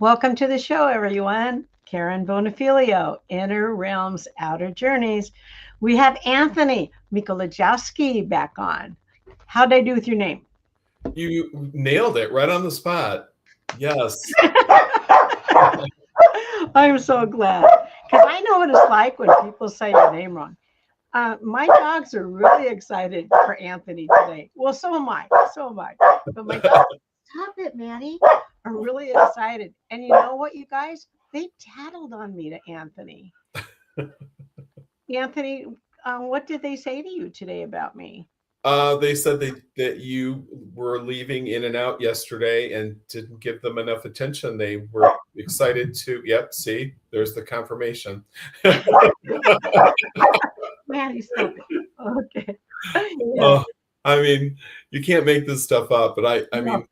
Welcome to the show, everyone. Karen Bonafilio, Inner Realms, Outer Journeys. We have Anthony Mikolojeski back on. How'd I do with your name? You nailed it right on the spot. Yes. I'm so glad because I know what it's like when people say your name wrong. My dogs are really excited for Anthony today. Well, so am I. So am I. But my dogs, stop it, Maddie, are really excited. And you know what, you guys? They tattled on me to Anthony. Anthony, what did they say to you today about me? They said that you were leaving in and out yesterday and didn't give them enough attention. They were excited to, yep, see, there's the confirmation. Maddie, stop it. Okay. Yeah. I mean, you can't make this stuff up, but I mean,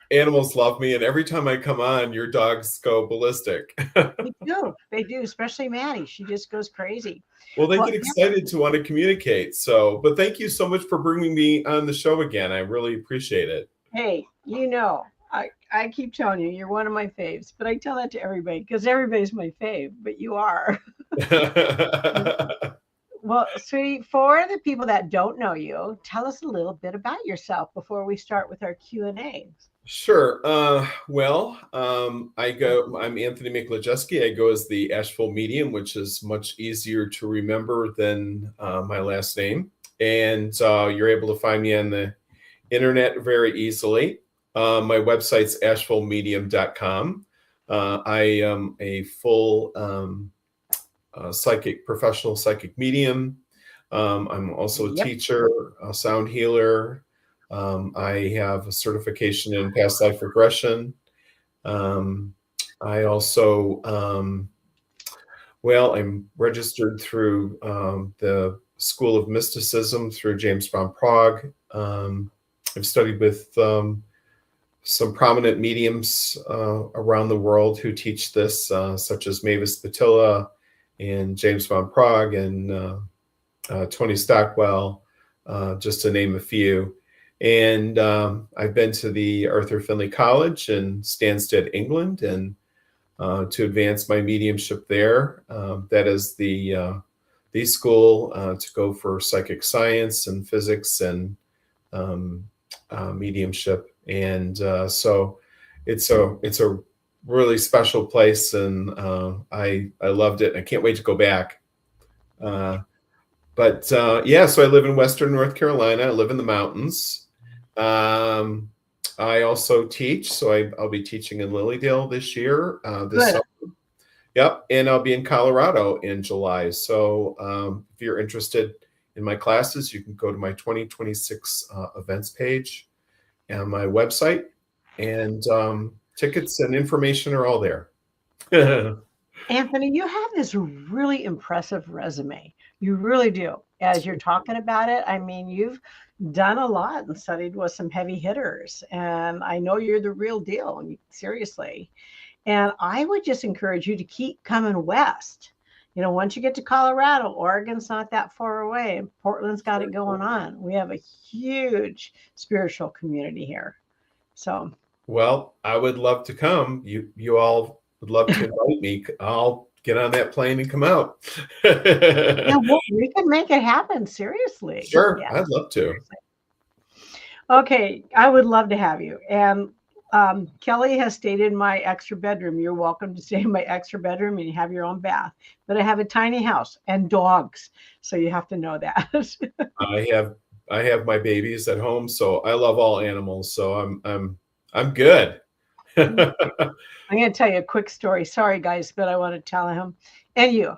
animals love me, and every time I come on, your dogs go ballistic. They do, especially Maddie. She just goes crazy. Well, they get excited to want to communicate. So, but thank you so much for bringing me on the show again. I really appreciate it. Hey, I keep telling you, you're one of my faves, but I tell that to everybody because everybody's my fave, but you are. Well, sweetie, for the people that don't know you, tell us a little bit about yourself before we start with our Q&A. Sure. I'm Anthony Mikolojeski. I go as the Asheville medium, which is much easier to remember than my last name. And you're able to find me on the internet very easily. My website's asheville.medium.com. I am a full professional psychic medium. I'm also a teacher, a sound healer. I have a certification in past life regression. I also, I'm registered through the School of Mysticism through James von Prague. I've studied with some prominent mediums around the world who teach this, such as Mavis Patilla and James von Prague and Tony Stockwell, just to name a few. And I've been to the Arthur Findlay College in Stansted, England, and to advance my mediumship there. That is the school to go for psychic science and physics and mediumship. And so it's a really special place, and I loved it. I can't wait to go back. So I live in Western North Carolina. I live in the mountains. I also teach, so I'll be teaching in Lilydale this year. This summer. Yep, and I'll be in Colorado in July. So if you're interested in my classes, you can go to my 2026 events page on my website, and tickets and information are all there. Anthony, you have this really impressive resume. You really do. As you're talking about it, I mean, you've done a lot and studied with some heavy hitters. And I know you're the real deal, seriously. And I would just encourage you to keep coming west. You know, once you get to Colorado, Oregon's not that far away, and Portland's got it going on. We have a huge spiritual community here. So, well, I would love to come. You all would love to invite me. I'll get on that plane and come out. Yeah, well, we can make it happen. Seriously. Sure. Yeah. I'd love to. Okay. I would love to have you. And Kelly has stayed in my extra bedroom. You're welcome to stay in my extra bedroom and you have your own bath. But I have a tiny house and dogs. So you have to know that. I have my babies at home, so I love all animals. So I'm good. I'm going to tell you a quick story. Sorry, guys, but I want to tell him and you.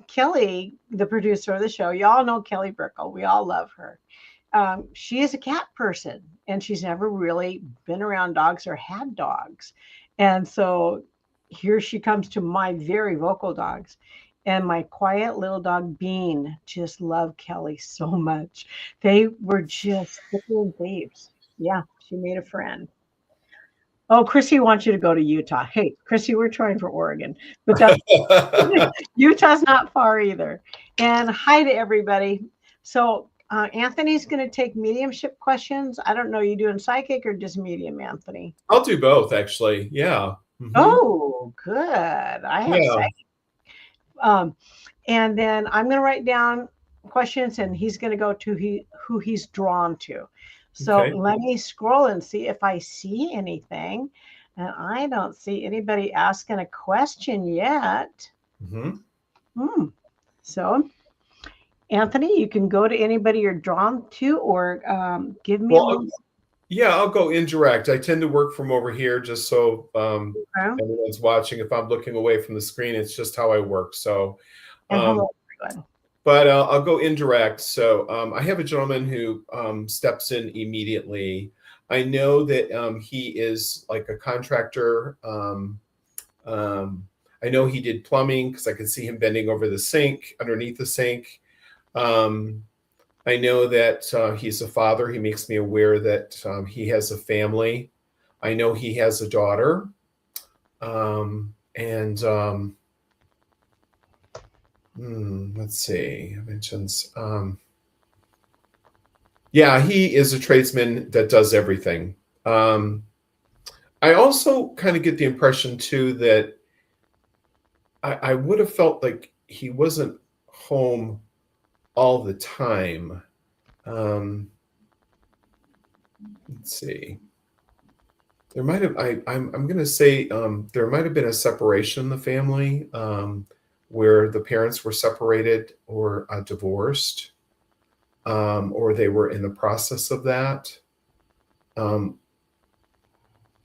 Kelly, the producer of the show, y'all know Kelly Brickle. We all love her. She is a cat person, and she's never really been around dogs or had dogs. And so here she comes to my very vocal dogs. And my quiet little dog, Bean, just loved Kelly so much. They were just little babes. Yeah, she made a friend. Oh, Chrissy wants you to go to Utah. Hey, Chrissy, we're trying for Oregon, but Utah's not far either. And hi to everybody. So Anthony's going to take mediumship questions. I don't know, you doing psychic or just medium, Anthony? I'll do both, actually. Yeah. Mhm. Oh, good. I have Yeah. sex. Um, and then I'm going to write down questions, and he's going to go to who he's drawn to. So Okay. let me scroll and see if I see anything. And I don't see anybody asking a question yet. Mhm. Hmm. So, Anthony, you can go to anybody you're drawn to, or give me a Well, little. yeah, I'll go indirect. I tend to work from over here just so Okay. everyone's watching. If I'm looking away from the screen, it's just how I work. So, And um, hello, everyone. but I'll go indirect. So I have a gentleman who steps in immediately. I know that he is like a contractor. Um, I know he did plumbing because I could see him bending over the sink, underneath the sink. Um, I know that he's a father. He makes me aware that he has a family. I know he has a daughter. And let's see, I mentions. Yeah, he is a tradesman that does everything. Um, I also kind of get the impression too that I would have felt like he wasn't home all the time. Um, let's see. There might have I'm going to say there might have been a separation in the family where the parents were separated or divorced, or they were in the process of that. Um,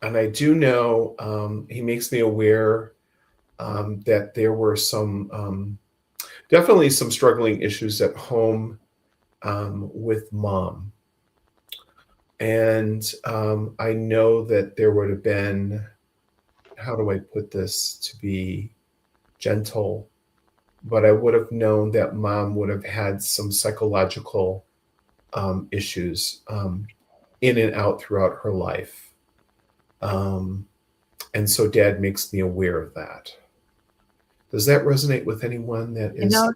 and I do know he makes me aware that there were some definitely some struggling issues at home with mom. And I know that there would have been, how do I put this to be gentle, but I would have known that mom would have had some psychological issues in and out throughout her life. Um, and so dad makes me aware of that. Does that resonate with anyone that You is, know,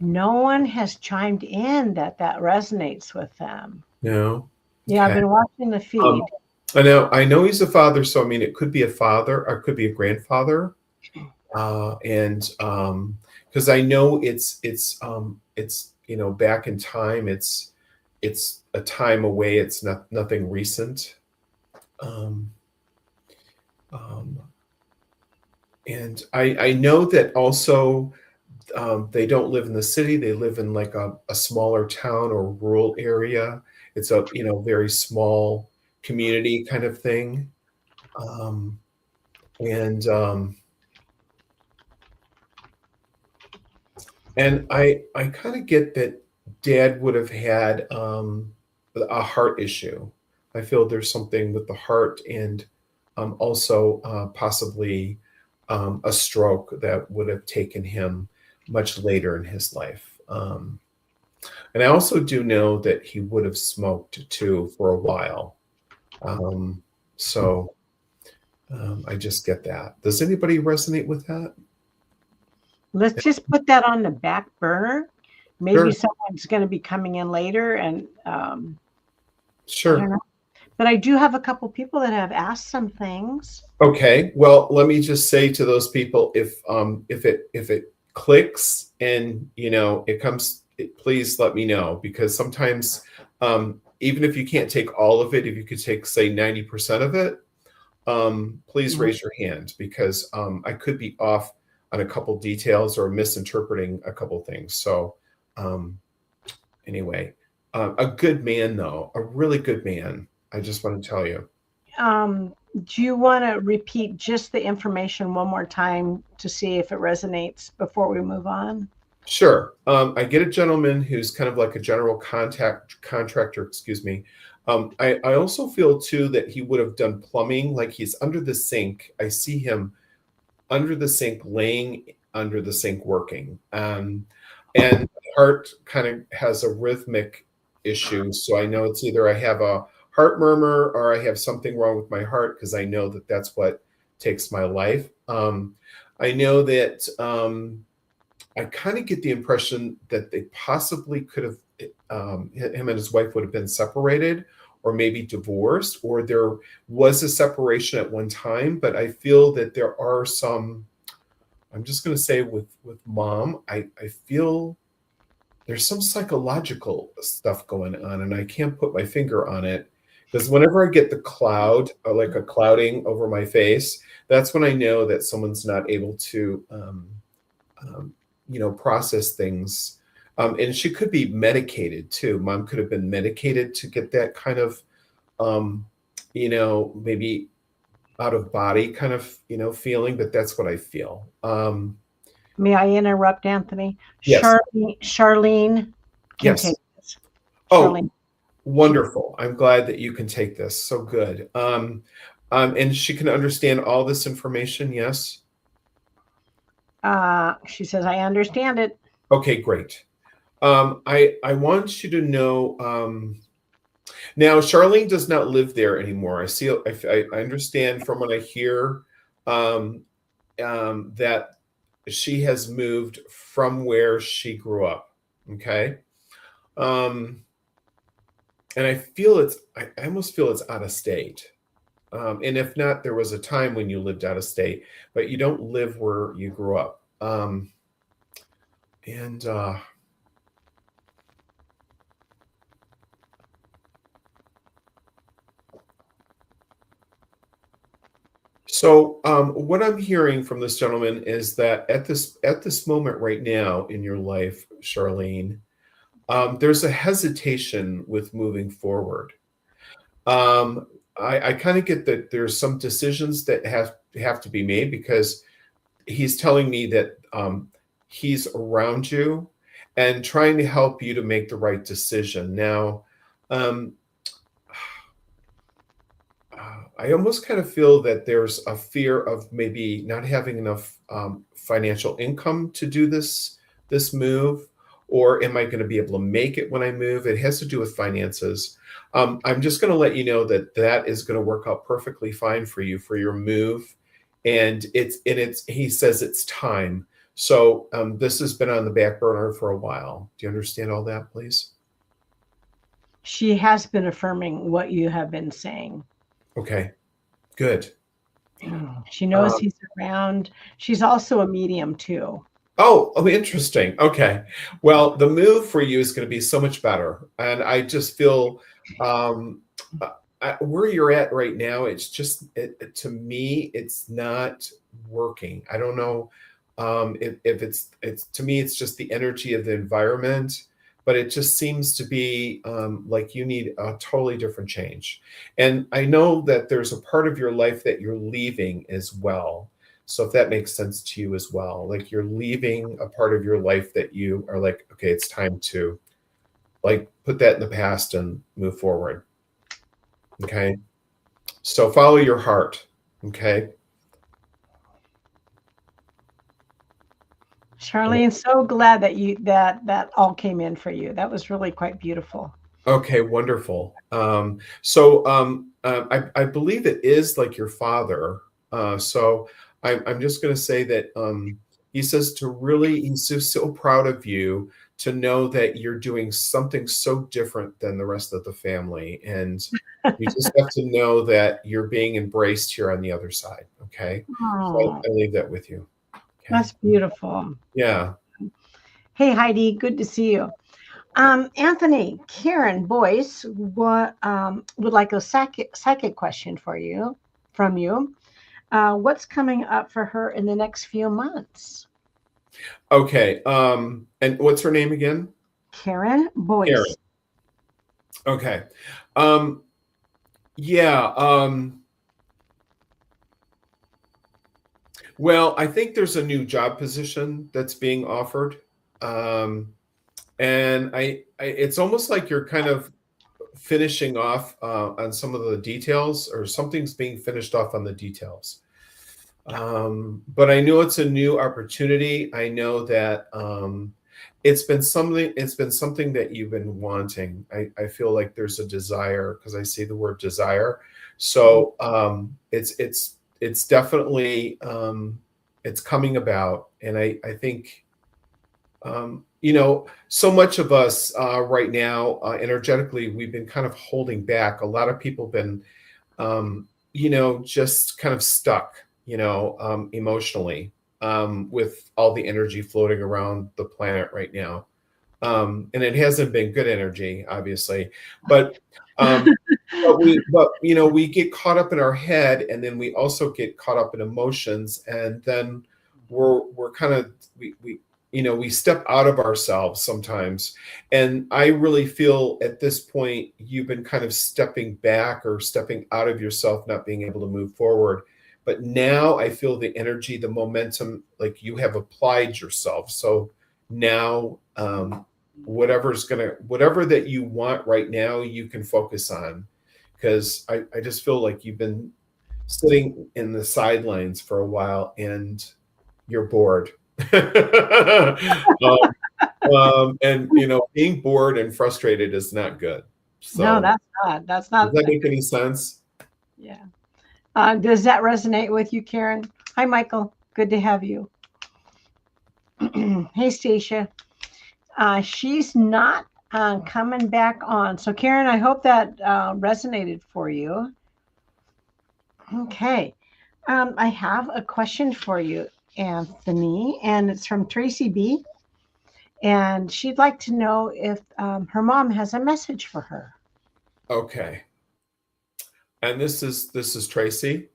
no one has chimed in that resonates with them. no? Yeah, I've Okay. been watching the Um, feed. I know he's a father, so I mean, it could be a father or it could be a grandfather. And because I know it's back in time, it's a time away, it's not nothing recent. um, um, and I know that also they don't live in the city, they live in like a smaller town or rural area. It's a very small community kind of thing. Um, and And I kind of get that dad would have had a heart issue. I feel there's something with the heart and also possibly a stroke that would have taken him much later in his life. And I also do know that he would have smoked too for a while. Um, so I just get that. Does anybody resonate with that? Let's just put that on the back burner. Maybe Sure, someone's going to be coming in later, and I don't sure. know. But I do have a couple people that have asked some things. Okay, well, let me just say to those people, if it clicks and it comes, please let me know, because sometimes even if you can't take all of it, if you could take say 90% of it, please Mhm. raise your hand, because I could be off on a couple details or misinterpreting a couple things. So um, anyway, a good man though, a really good man. I just want to tell you. Do you want to repeat just the information one more time to see if it resonates before we move on? Sure. I get a gentleman who's kind of like a general contact contractor, excuse me. I also feel too that he would have done plumbing, like he's under the sink. I see him under the sink, laying under the sink working. And heart kind of has a rhythmic issue. So I know it's either I have a heart murmur or I have something wrong with my heart, because I know that that's what takes my life. I know that I kind of get the impression that they possibly could have, him and his wife would have been separated, or maybe divorced, or there was a separation at one time. But I feel that there are some, I'm just going to say with mom, I feel there's some psychological stuff going on, and I can't put my finger on it. Because whenever I get the cloud, or like a clouding over my face, that's when I know that someone's not able to, process things. And she could be medicated too. Mom could have been medicated to get that kind of, maybe out of body kind of, feeling. But that's what I feel. May I interrupt, Anthony? Yes. Charlene can Yes. take this. Oh, Charlene. wonderful. I'm glad that you can take this. So good. And she can understand all this information. Yes. She says, I understand it. Okay, great. I want you to know, now Charlene does not live there anymore. I understand from what I hear, that she has moved from where she grew up. Okay. And I almost feel it's out of state. And if not, there was a time when you lived out of state, but you don't live where you grew up. So what I'm hearing from this gentleman is that at this moment right now in your life, Charlene, there's a hesitation with moving forward. I kind of get that there's some decisions that have to be made, because he's telling me that he's around you and trying to help you to make the right decision. Now, I almost kind of feel that there's a fear of maybe not having enough financial income to do this move, or am I going to be able to make it when I move? It has to do with finances. I'm just going to let you know that is going to work out perfectly fine for you for your move, and he says it's time. So this has been on the back burner for a while. Do you understand all that, please? She has been affirming what you have been saying. Okay, good. She knows he's around. She's also a medium too. Oh, interesting. Okay. Well, the move for you is going to be so much better. And I just feel where you're at right now, it's just, to me, it's not working. I don't know if it's to me, it's just the energy of the environment, but it just seems to be like you need a totally different change. And I know that there's a part of your life that you're leaving as well. So if that makes sense to you as well, like you're leaving a part of your life that you are like, okay, it's time to like put that in the past and move forward. Okay. So follow your heart. Okay. Charlene, so glad that that all came in for you. That was really quite beautiful. Okay, wonderful. I believe it is like your father. So I'm just going to say that he says he's just so proud of you to know that you're doing something so different than the rest of the family. And you just have to know that you're being embraced here on the other side. Okay. So I leave that with you. Okay? That's beautiful. Yeah. Hey, Heidi, good to see you. Anthony, Karen Boyce would like a psychic question from you. What's coming up for her in the next few months? Okay. And what's her name again? Karen Boyce. Karen. Okay. Yeah. Well, I think there's a new job position that's being offered. And it's almost like you're kind of finishing off on some of the details, or something's being finished off on the details. But I know it's a new opportunity. I know that it's been something that you've been wanting. I feel like there's a desire, because I see the word desire. So it's definitely it's coming about, and I think so much of us right now, energetically, we've been kind of holding back. A lot of people have been, just kind of stuck, emotionally, with all the energy floating around the planet right now. And it hasn't been good energy, obviously, but we get caught up in our head, and then we also get caught up in emotions, and then we're kind of we step out of ourselves sometimes. And I really feel at this point you've been kind of stepping back or stepping out of yourself, not being able to move forward. But now I feel the energy, the momentum, like you have applied yourself. So now whatever that you want right now, you can focus on. Because I just feel like you've been sitting in the sidelines for a while and you're bored. And being bored and frustrated is not good. So no, that's not. Does that make any sense? Yeah. Does that resonate with you, Karen? Hi, Michael. Good to have you. Hey, Stacia. She's not coming back on. So, Karen, I hope that resonated for you. Okay. I have a question for you, Anthony, and it's from Tracy B. And she'd like to know if her mom has a message for her. Okay. And this is Tracy.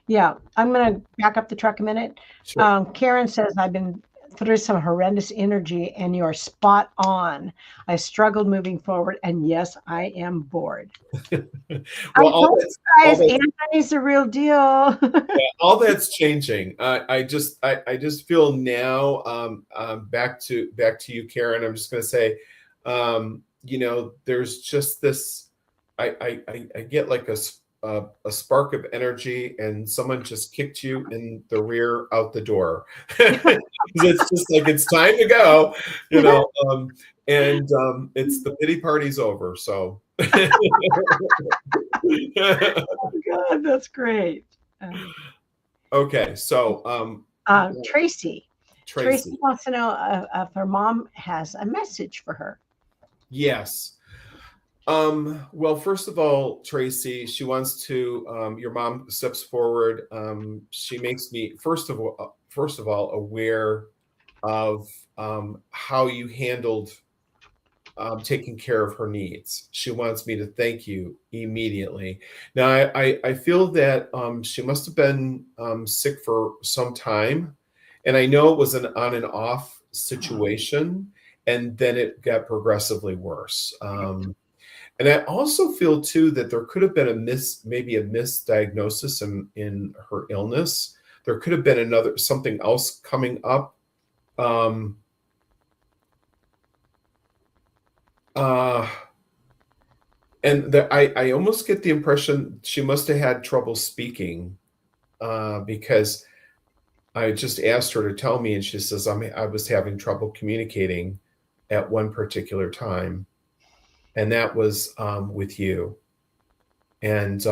Yeah, I'm going to back up the truck a minute. Sure. Karen says, I've been through some horrendous energy and you're spot on. I struggled moving forward, and yes, I am bored. Well, Anthony's the real deal. Yeah, all that's changing. I just feel now, back to you, Karen. I'm just going to say, there's just this. I get like a spark of energy, and someone just kicked you in the rear out the door. It's just like it's time to go, and it's the pity party's over. So. Oh God, that's great. Okay, so Tracy wants to know if her mom has a message for her. Yes. Well, first of all, Tracy, she wants to. Your mom steps forward. She makes me first of all aware of how you handled taking care of her needs. She wants me to thank you immediately. Now, I feel that she must have been sick for some time, and I know it was an on and off situation, and then it got progressively worse. And I also feel too that there could have been maybe a misdiagnosis in her illness. There could have been something else coming up. And I almost get the impression she must have had trouble speaking, because I just asked her to tell me, and she says I was having trouble communicating at one particular time, and that was with you. And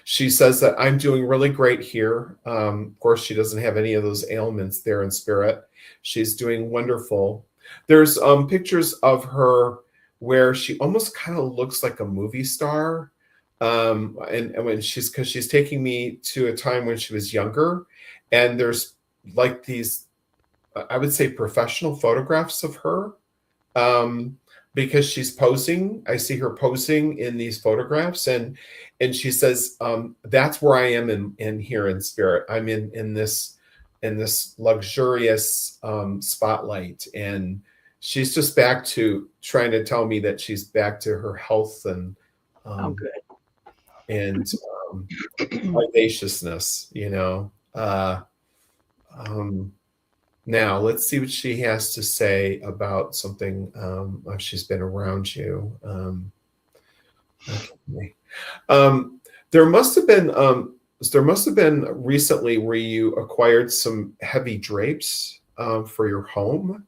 she says that I'm doing really great here. Of course, she doesn't have any of those ailments there in spirit. She's doing wonderful. There's pictures of her where she almost kind of looks like a movie star. And when because she's taking me to a time when she was younger, and there's like these, I would say, professional photographs of her, because she's posing. I see her posing in these photographs, and she says, that's where I am in here in spirit. I'm in this luxurious spotlight, and she's just back to trying to tell me that she's back to her health and good. And vivaciousness, now let's see what she has to say about something. She's been around you. Okay. There must have been recently where you acquired some heavy drapes for your home,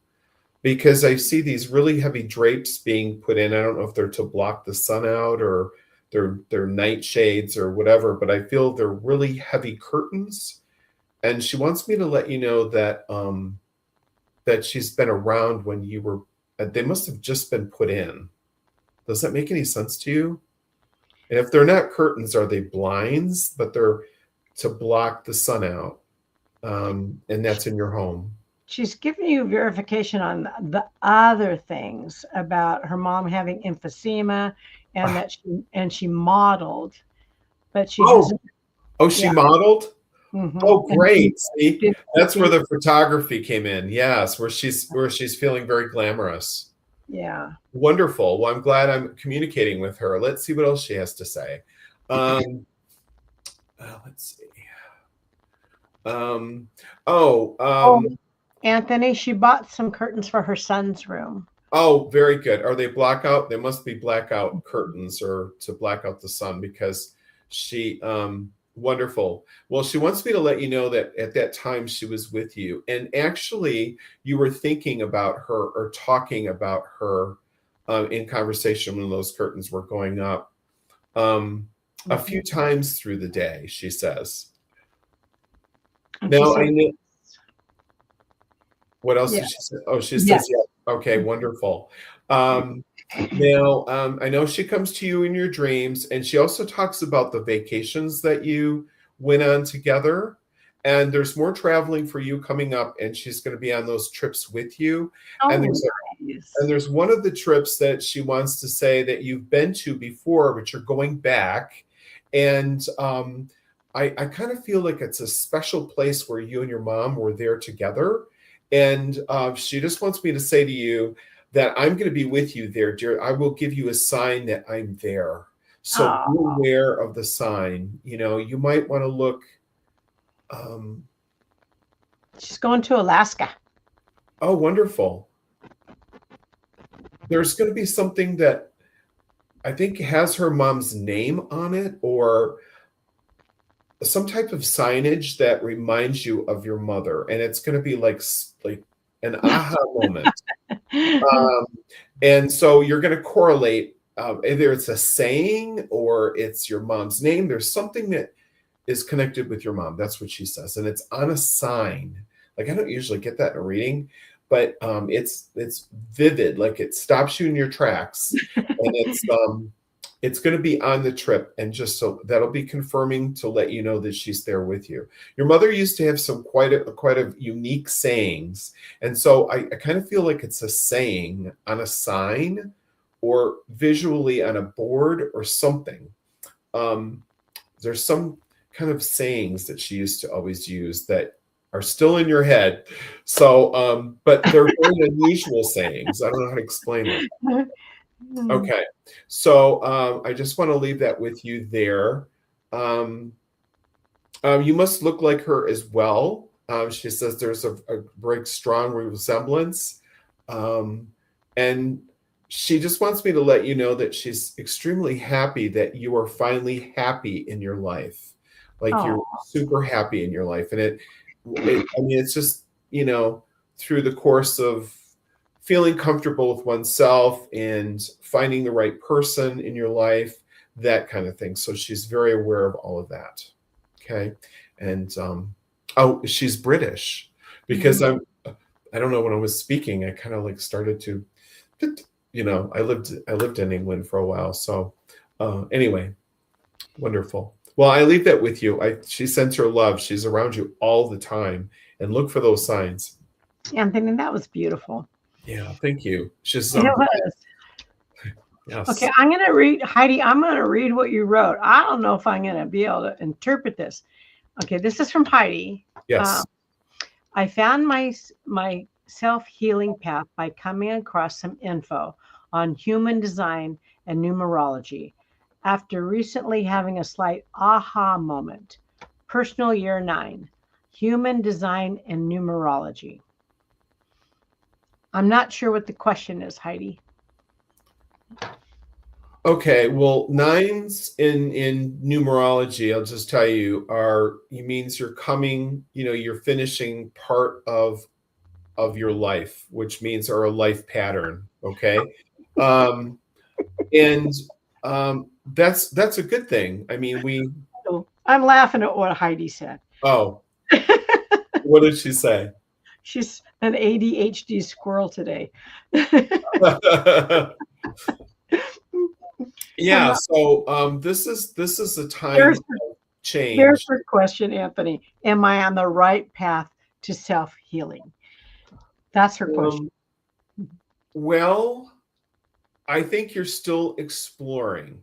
because I see these really heavy drapes being put in. I don't know if they're to block the sun out or they're nightshades or whatever, but I feel they're really heavy curtains. And she wants me to let you know that that she's been around when you were, they must have just been put in. Does that make any sense to you? And if they're not curtains, are they blinds? But they're to block the sun out. And that's in your home. She's giving you verification on the other things about her mom having emphysema and that she modeled, but she hasn't. Oh, she modeled? Mm-hmm. Oh, great. See, that's where the photography came in. Yes, where she's feeling very glamorous. Yeah. Wonderful. Well, I'm glad I'm communicating with her. Let's see what else she has to say. Let's see. Anthony, she bought some curtains for her son's room. Oh, very good. Are they blackout? They must be blackout curtains or to black out the sun, because she, wonderful. Well, she wants me to let you know that at that time she was with you. And actually you were thinking about her or talking about her in conversation when those curtains were going up a few times through the day, she says. Now, I know. What else did she say? Oh, she says, yeah. Okay, wonderful. Now, I know she comes to you in your dreams, and she also talks about the vacations that you went on together. And there's more traveling for you coming up, and she's going to be on those trips with you. Oh, and nice. there's one of the trips that she wants to say that you've been to before, but you're going back. And I kind of feel like it's a special place where you and your mom were there together. And she just wants me to say to you that I'm going to be with you there, dear. I will give you a sign that I'm there. So be aware of the sign. You know, you might want to look. She's going to Alaska. Oh, wonderful. There's going to be something that I think has her mom's name on it, or some type of signage that reminds you of your mother, and it's going to be like an aha moment. And so you're going to correlate either it's a saying or it's your mom's name. There's something that is connected with your mom. That's what she says, and it's on a sign. Like, I don't usually get that in a reading, but it's vivid. Like, it stops you in your tracks, and it's going to be on the trip, and just so that'll be confirming to let you know that she's there with you. Your mother used to have some quite a unique sayings, and so I kind of feel like it's a saying on a sign or visually on a board or something. There's some kind of sayings that she used to always use that are still in your head. So, but they're very unusual sayings. I don't know how to explain it. Okay, so I just want to leave that with you there. You must look like her as well. She says there's a very strong resemblance. And she just wants me to let you know that she's extremely happy that you are finally happy in your life. Like, you're super happy in your life. And I mean, it's just, you know, through the course of feeling comfortable with oneself and finding the right person in your life, that kind of thing. So she's very aware of all of that. Okay. And, she's British, because I don't know, when I was speaking, I kind of like started to, you know, I lived in England for a while. So anyway, wonderful. Well, I leave that with you. She sends her love. She's around you all the time, and look for those signs. Anthony, that was beautiful. Yeah, thank you. She's yes. Okay, I'm going to read, Heidi, I'm going to read what you wrote. I don't know if I'm going to be able to interpret this. Okay, this is from Heidi. Yes. I found my self-healing path by coming across some info on human design and numerology after recently having a slight aha moment. Personal year 9, human design and numerology. I'm not sure what the question is, Heidi. Okay, well, 9s in numerology, I'll just tell you, means you're coming, you know, you're finishing part of your life, which means are a life pattern. Okay. That's a good thing. I mean, I'm laughing at what Heidi said. Oh, what did she say? She's an ADHD squirrel today. Yeah, so this is a time There's of there's change. her question, Anthony. Am I on the right path to self-healing? That's her question. Well, I think you're still exploring.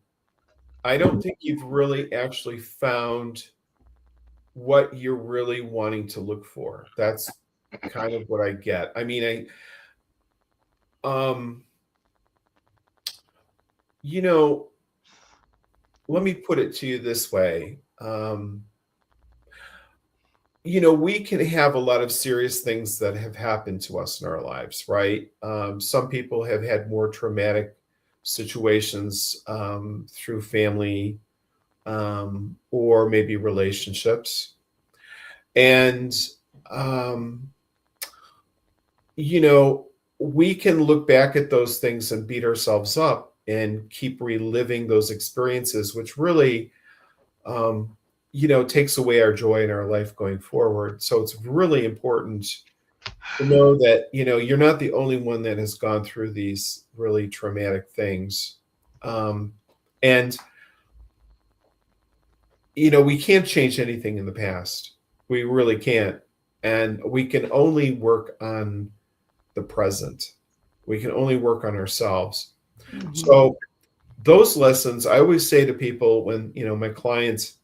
I don't think you've really actually found what you're really wanting to look for. That's kind of what I get. I mean, um, you know, let me put it to you this way. We can have a lot of serious things that have happened to us in our lives, right? Some people have had more traumatic situations through family or maybe relationships. And, um, we can look back at those things and beat ourselves up and keep reliving those experiences, which really, takes away our joy in our life going forward. So it's really important to know that, you're not the only one that has gone through these really traumatic things. And, we can't change anything in the past. We really can't. And we can only work on the present. We can only work on ourselves. Mhm. So those lessons, I always say to people when, my clients,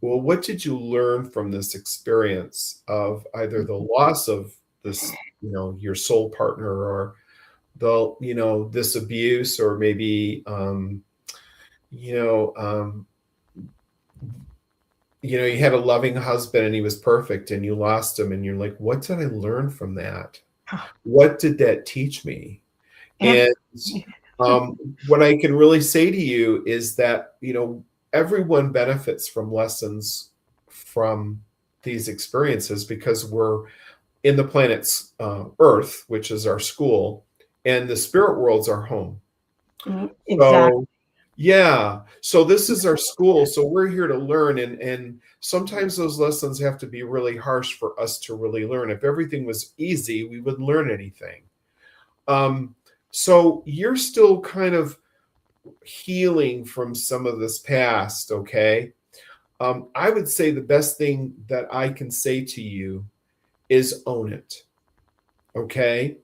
well, what did you learn from this experience of either the loss of this, your soul partner, or this abuse, or maybe, you had a loving husband and he was perfect and you lost him, and you're like, what did I learn from that? What did that teach me? And what I can really say to you is that, everyone benefits from lessons from these experiences, because we're in the planet's Earth, which is our school, and the spirit world's our home. Exactly. So, yeah. So this is our school. So we're here to learn. And sometimes those lessons have to be really harsh for us to really learn. If everything was easy, we wouldn't learn anything. So you're still kind of healing from some of this past, okay? I would say the best thing that I can say to you is own it, okay?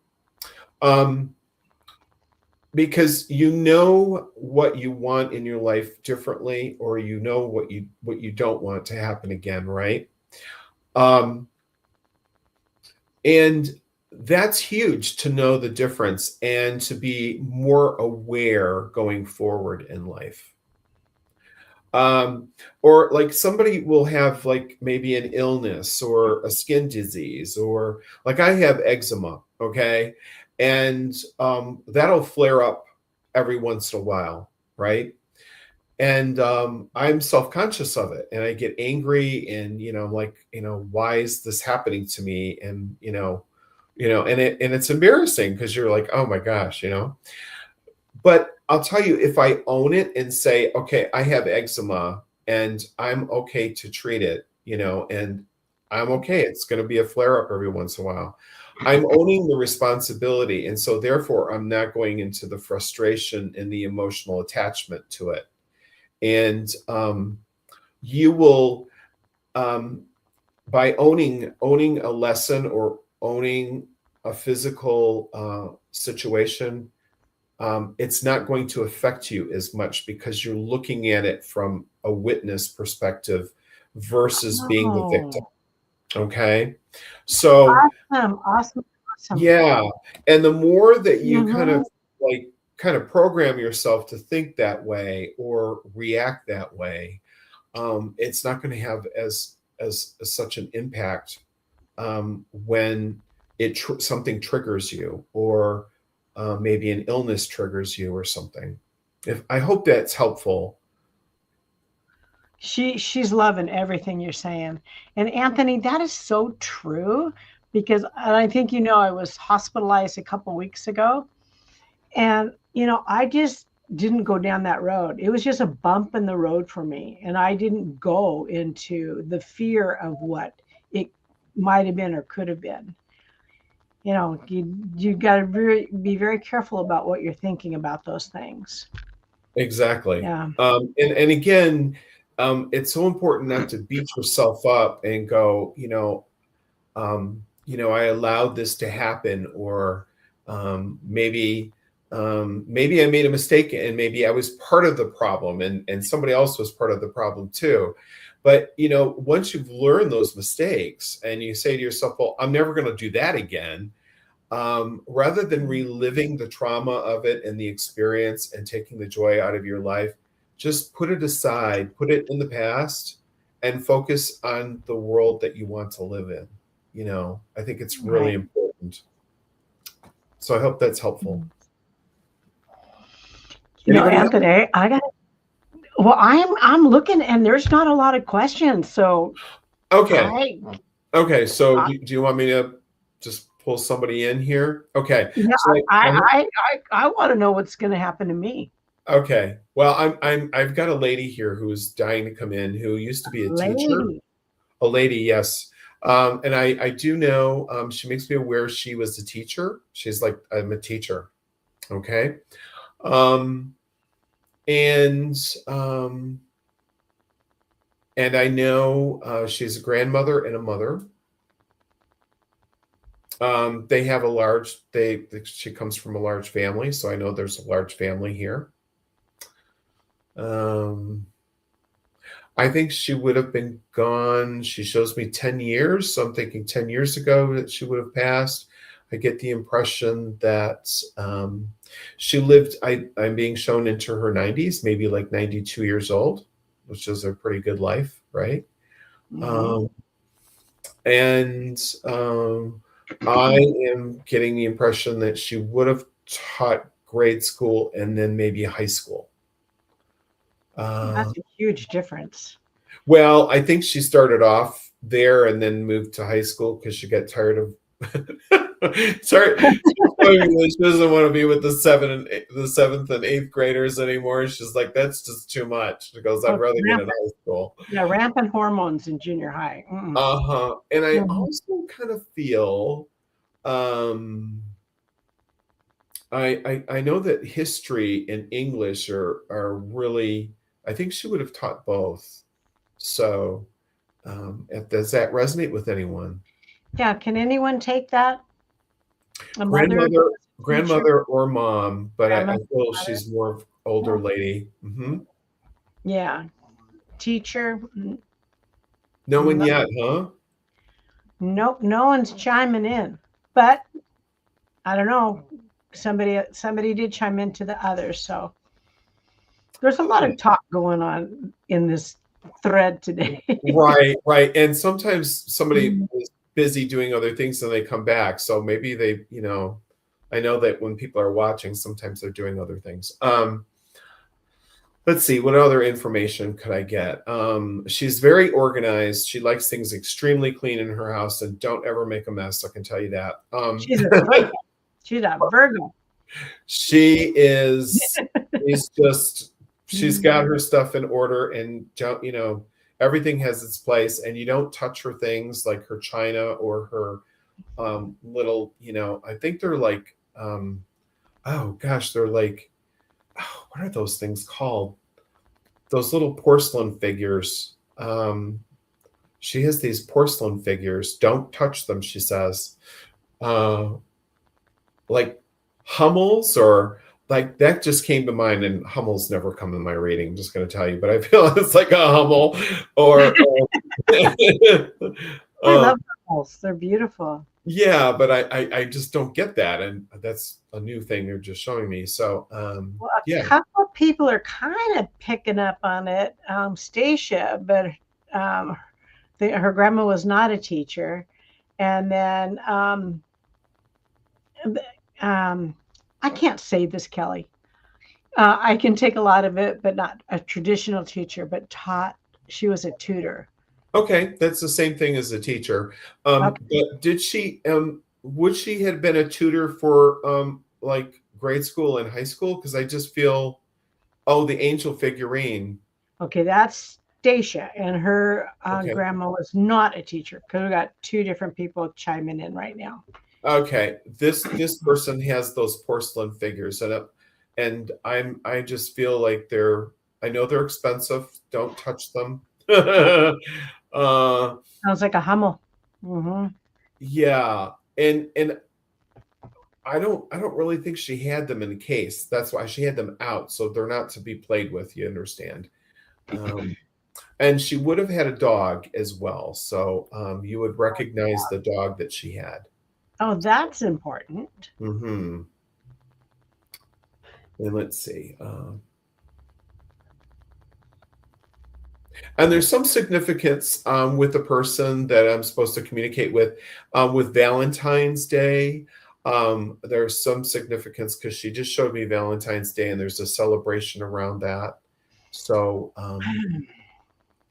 Because you know what you want in your life differently, or you know what you don't want to happen again, right? And that's huge, to know the difference and to be more aware going forward in life. Or like somebody will have like maybe an illness or a skin disease, or like I have eczema, okay? And that'll flare up every once in a while, right? And I'm self-conscious of it, and I get angry, and like, why is this happening to me? And and it's embarrassing, because you're like, oh my gosh, But I'll tell you, if I own it and say, okay, I have eczema and I'm okay to treat it, and I'm okay, it's going to be a flare up every once in a while. I'm owning the responsibility. And so therefore, I'm not going into the frustration and the emotional attachment to it. And you will, by owning a lesson or owning a physical situation, it's not going to affect you as much, because you're looking at it from a witness perspective versus being the victim. Okay. So Awesome. yeah. And the more that you kind of program yourself to think that way or react that way, it's not going to have as such an impact when something triggers you, or maybe an illness triggers you or something. I hope that's helpful. She's loving everything you're saying. And Anthony, that is so true, because I think I was hospitalized a couple weeks ago, and I just didn't go down that road. It was just a bump in the road for me, and I didn't go into the fear of what it might have been or could have been. You know, you got to be very careful about what you're thinking about those things. Exactly. Yeah. And again, it's so important not to beat yourself up and go, I allowed this to happen, or maybe I made a mistake and maybe I was part of the problem, and somebody else was part of the problem too. But once you've learned those mistakes and you say to yourself, well, I'm never going to do that again, rather than reliving the trauma of it and the experience and taking the joy out of your life, just put it aside, put it in the past, and focus on the world that you want to live in. I think it's really important. So I hope that's helpful. Anthony, well, I'm looking and there's not a lot of questions. So okay. So do you want me to just pull somebody in here? Okay. Yeah, so I want to know what's going to happen to me. Okay. Well, I've got a lady here who is dying to come in, who used to be a teacher. A lady, yes. And I do know, she makes me aware she was a teacher. She's like, I'm a teacher. Okay. And I know she's a grandmother and a mother. They have she comes from a large family, so I know there's a large family here. I think she would have been gone. She shows me 10 years. So I'm thinking 10 years ago that she would have passed. I get the impression that she lived, I'm being shown into her 90s, maybe like 92 years old, which is a pretty good life, right? Mm-hmm. I am getting the impression that she would have taught grade school and then maybe high school. That's a huge difference. Well, I think she started off there and then moved to high school because she got tired of sorry, she doesn't want to be with the 7th and 8th graders anymore. She's like, that's just too much. She goes, I'd rather get in high school. Yeah, rampant hormones in junior high. And I also kind of feel I know that history and English are really, I think she would have taught both. So does that resonate with anyone? Yeah, can anyone take that? Grandmother or mom, but I feel she's more of older lady. Mm-hmm. Yeah. Teacher. No one yet, huh? Nope, no one's chiming in. But I don't know. Somebody did chime into the others, so there's a lot of talk going on in this thread today. Right. And sometimes somebody is busy doing other things and they come back. So maybe they, I know that when people are watching, sometimes they're doing other things. Let's see, what other information could I get? She's very organized. She likes things extremely clean in her house and don't ever make a mess. I can tell you that. She's a Virgo. She is. She's got her stuff in order, and everything has its place, and you don't touch her things like her china or her little, I think they're like, they're like, what are those things called? Those little porcelain figures. She has these porcelain figures. Don't touch them, she says. Like Hummels, or like that just came to mind, and Hummels never come in my reading, I'm just going to tell you, but I feel it's like a Hummel or I love Hummels. They're beautiful. Yeah, but I just don't get that, and that's a new thing they're just showing me. So a couple of people are kind of picking up on it. Stacia, but her grandma was not a teacher, and then I can't say this, Kelly. I can take a lot of it, but not a traditional teacher, but taught. She was a tutor. Okay, that's the same thing as a teacher. But did she? Would she have been a tutor for like grade school and high school? Because I just feel, the angel figurine. Okay, that's Stacia, and her grandma was not a teacher. Because we got two different people chiming in right now. Okay, this person has those porcelain figures, and I just feel like I know they're expensive. Don't touch them. uh, Sounds like a Hummel. Mm-hmm. yeah, and I don't really think she had them in a case. That's why she had them out, so they're not to be played with. You understand? And she would have had a dog as well, so you would recognize the dog that she had. Oh, that's important. Hmm. And let's see. And there's some significance with the person that I'm supposed to communicate with Valentine's Day. There's some significance because she just showed me Valentine's Day, and there's a celebration around that. So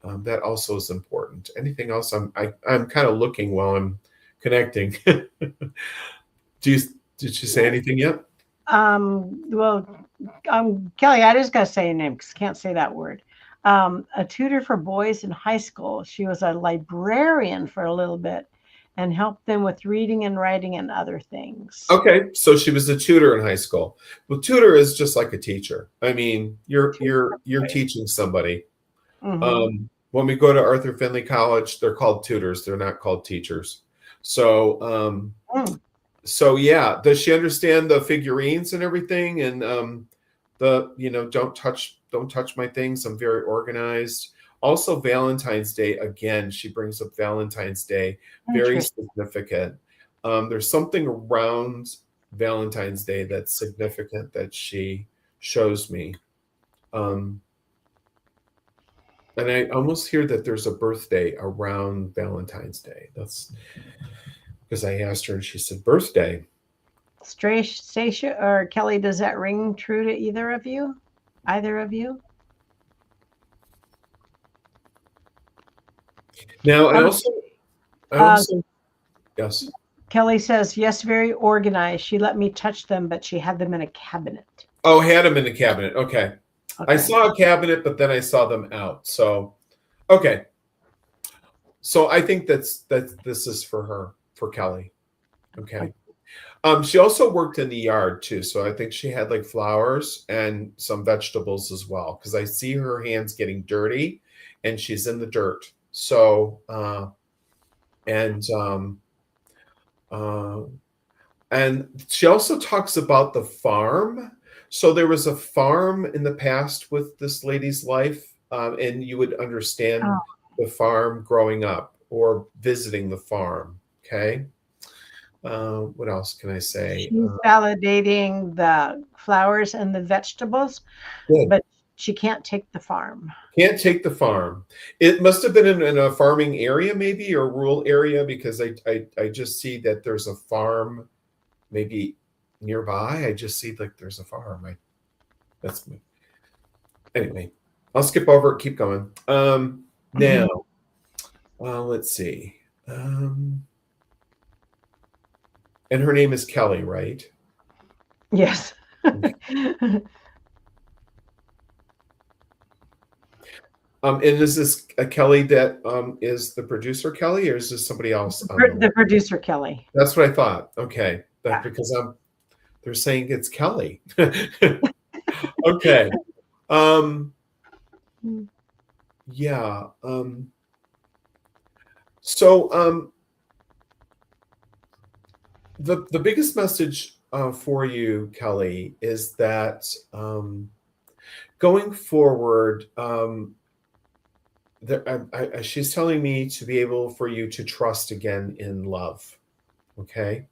that also is important. Anything else? I'm kind of looking while I'm connecting. Did she say anything yet? Well, Kelly, I just gotta say your name because I can't say that word. A tutor for boys in high school. She was a librarian for a little bit and helped them with reading and writing and other things. Okay, so she was a tutor in high school. Well, tutor is just like a teacher. I mean, you're teaching somebody. Mm-hmm. When we go to Arthur Finley College, they're called tutors. They're not called teachers. So so yeah, does she understand the figurines and everything? And don't touch my things. I'm very organized. Also, Valentine's Day, again, she brings up Valentine's Day, very significant. There's something around Valentine's Day that's significant that she shows me. And I almost hear that there's a birthday around Valentine's Day. That's because I asked her and she said birthday. Stacia or Kelly, does that ring true to either of you? Either of you? Now, I also, yes. Kelly says, yes, very organized. She let me touch them, but she had them in a cabinet. Oh, had them in the cabinet. Okay. I saw a cabinet, but then I saw them out. So, okay. So I think that this is for her, for Kelly. Okay. She also worked in the yard too. So I think she had like flowers and some vegetables as well. Because I see her hands getting dirty and she's in the dirt. So and she also talks about the farm. So there was a farm in the past with this lady's life, and you would understand the farm growing up or visiting the farm. Okay. What else can I say? She's validating the flowers and the vegetables, but she can't take the farm. Can't take the farm. It must have been in a farming area, maybe, or rural area, because I just see that there's a farm maybe nearby. I just see like there's a farm. That's me. Anyway, I'll skip over it, keep going. Now, let's see. And her name is Kelly, right? Yes. Okay. And is this a Kelly that is the producer Kelly, or is this somebody else? The producer Kelly. That's what I thought. Okay, because they're saying it's Kelly. Okay. Yeah. So the biggest message for you, Kelly, is that going forward, she's telling me to be able for you to trust again in love. Okay.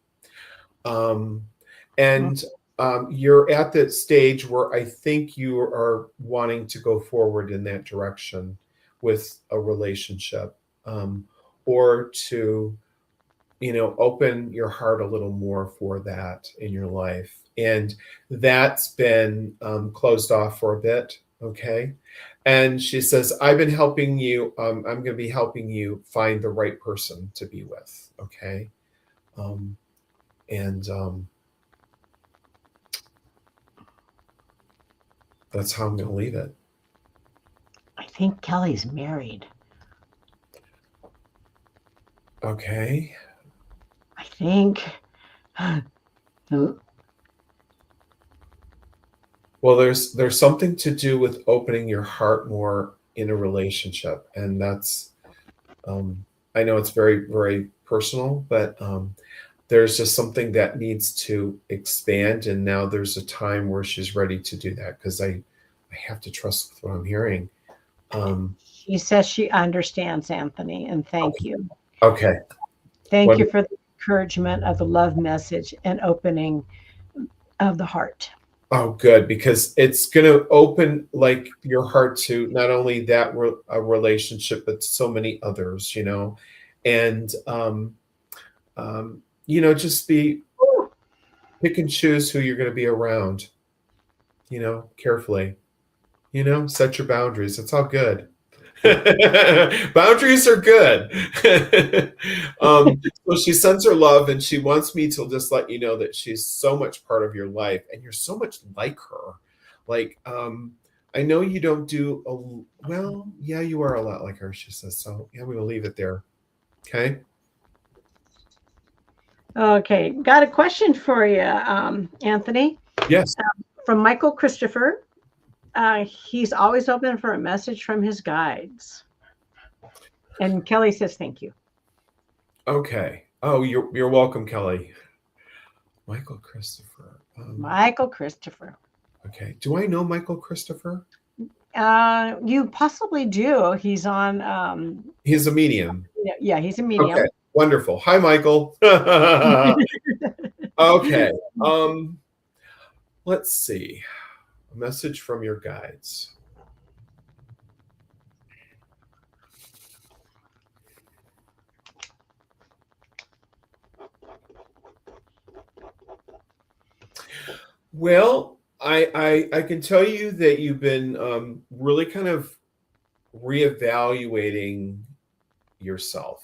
And you're at that stage where I think you are wanting to go forward in that direction with a relationship, or to, open your heart a little more for that in your life. And that's been closed off for a bit. Okay. And she says, I've been helping you. I'm going to be helping you find the right person to be with. Okay. That's how I'm going to leave it. I think Kelly's married. Okay. I think. Oh, Well, there's something to do with opening your heart more in a relationship, and that's I know it's very, very personal, but there's just something that needs to expand, and now there's a time where she's ready to do that because I have to trust with what I'm hearing. she says she understands, Anthony, and thank Okay. you. Okay. Thank you Wonderful. for the encouragement of the love message and opening of the heart. Oh, good, because it's going to open like your heart to not only that a relationship, but so many others, and just Ooh. pick and choose who you're going to be around, carefully, set your boundaries. It's all good. Boundaries are good. So she sends her love, and she wants me to just let you know that she's so much part of your life, and you're so much like her. Like, I know you don't do well. Yeah, you are a lot like her. She says so. Yeah, we will leave it there. Okay. Okay, got a question for you, Anthony, Yes. from Michael Christopher. He's always open for a message from his guides. And Kelly says thank you. Okay. Oh, you're welcome, Kelly. Michael Christopher. Michael Christopher. Okay. Do I know Michael Christopher? You possibly do. He's on. He's a medium. Yeah, he's a medium. Okay. Wonderful. Hi, Michael. Okay. Let's see. A message from your guides. Well, I can tell you that you've been really kind of reevaluating yourself.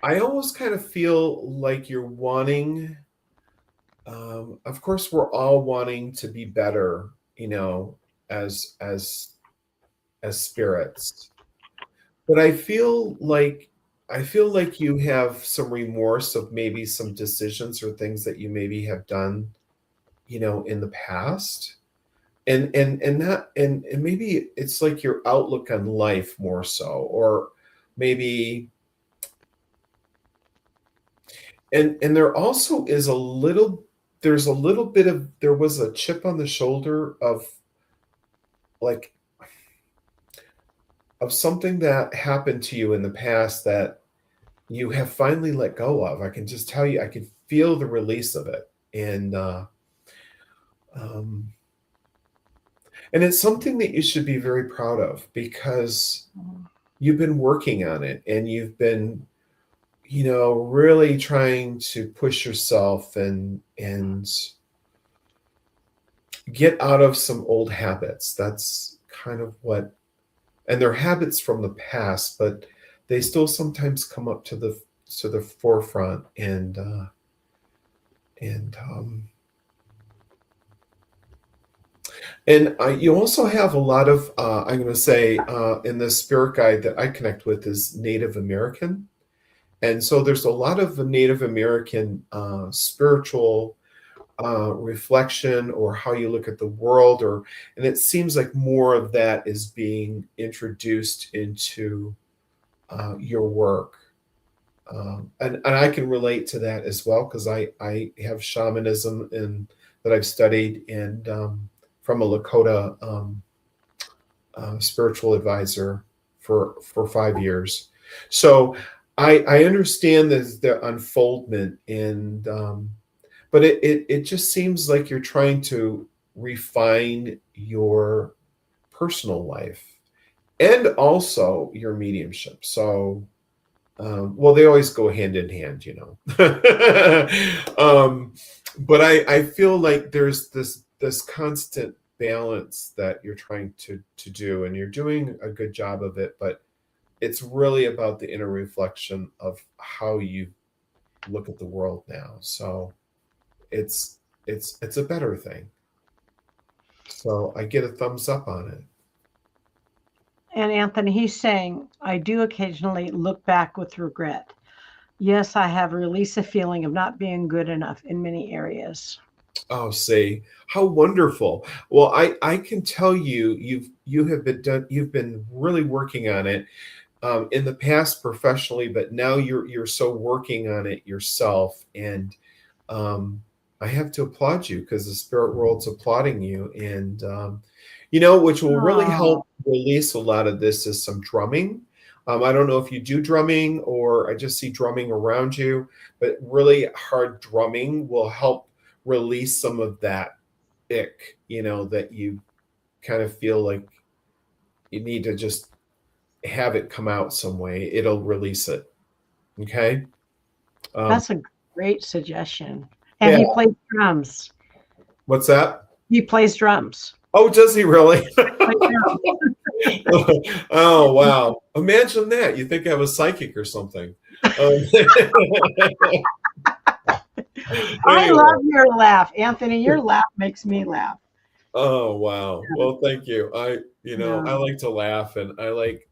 I almost kind of feel like you're wanting. Of course, we're all wanting to be better, as spirits. But I feel like you have some remorse of maybe some decisions or things that you maybe have done, in the past. And maybe it's like your outlook on life more so, or maybe and there also is there was a chip on the shoulder like of something that happened to you in the past that you have finally let go of. I can just tell you, I can feel the release of it. Um, and it's something that you should be very proud of because you've been working on it and you've been, really trying to push yourself and get out of some old habits. That's kind of and they're habits from the past, but they still sometimes come up to the forefront and you also have a lot of I'm going to say in the spirit guide that I connect with is Native American, and so there's a lot of the Native American spiritual reflection or how you look at the world, and it seems like more of that is being introduced into your work. And I can relate to that as well because I have shamanism that I've studied and from a Lakota spiritual advisor for 5 years. So I understand the unfoldment but it just seems like you're trying to refine your personal life and also your mediumship. So well, they always go hand in hand, but I feel like there's this constant balance that you're trying to do, and you're doing a good job of it, but it's really about the inner reflection of how you look at the world now. So it's a better thing. So I get a thumbs up on it. And Anthony, he's saying, I do occasionally look back with regret. Yes, I have released a feeling of not being good enough in many areas. Oh, see, how wonderful. Well, I can tell you, you've been really working on it in the past professionally, but now you're so working on it yourself. And I have to applaud you because the spirit world's applauding you. And which will really Oh, help release a lot of this is some drumming. I don't know if you do drumming or I just see drumming around you, but really hard drumming will help release some of that ick, that you kind of feel like you need to just have it come out some way. It'll release it. Okay. Um, that's a great suggestion. And yeah. he plays drums. What's that? He plays drums. Oh, does he really? Like drums. Oh, wow. Imagine that. You think I was psychic or something. I Anyway. love your laugh, Anthony. Your laugh makes me laugh. Oh, wow. Well, thank you. I Yeah, like to laugh, and I like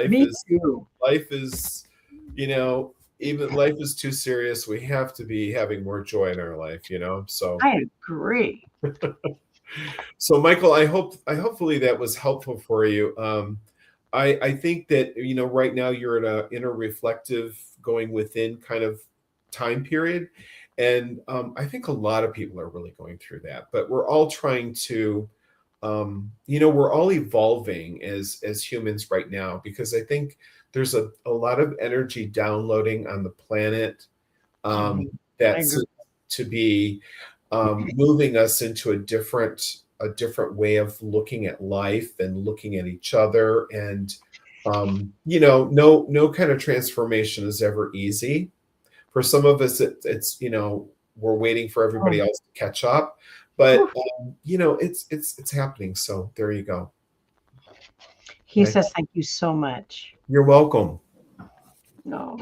me too. life is, even life is too serious. We have to be having more joy in our life, so. I agree. So, Michael, hopefully that was helpful for you. I think that right now you're in a inner reflective, going within kind of time period, and I think a lot of people are really going through that. But we're all trying to, we're all evolving as humans right now, because I think there's a lot of energy downloading on the planet Mhm. I that's agree. to be moving us into a different way of looking at life and looking at each other. And no kind of transformation is ever easy. For some of us, it's we're waiting for everybody Oh, else to catch up, but whew. it's happening. So there you go. He Okay. says thank you so much. You're welcome. No,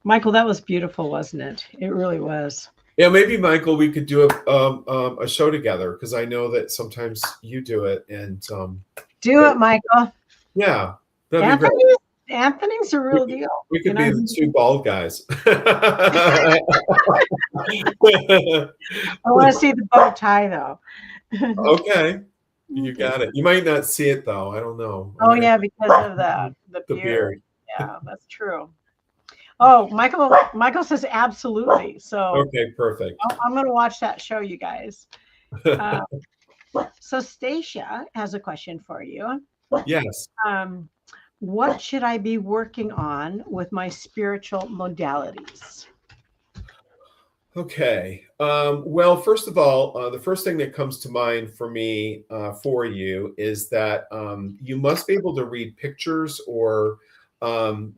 Michael, that was beautiful, wasn't it? It really was. Yeah, maybe Michael, we could do a show together, because I know that sometimes you do it, and Do it, Michael. yeah, that'd be great. Anthony's a We real could, deal. we You could know, be the two bald guys. I want to see the bow tie though. Okay, you Okay. got it. You might not see it though. I don't know. I Oh might have yeah, because of the the beard. beard. Yeah, that's true. Oh, Michael says absolutely. So Okay, perfect. I'm going to watch that show, you guys. Uh, so Stacia has a question for you. Yes. Um, what should I be working on with my spiritual modalities? Okay. Well, first of all, the first thing that comes to mind for me, for you, is that you must be able to read pictures or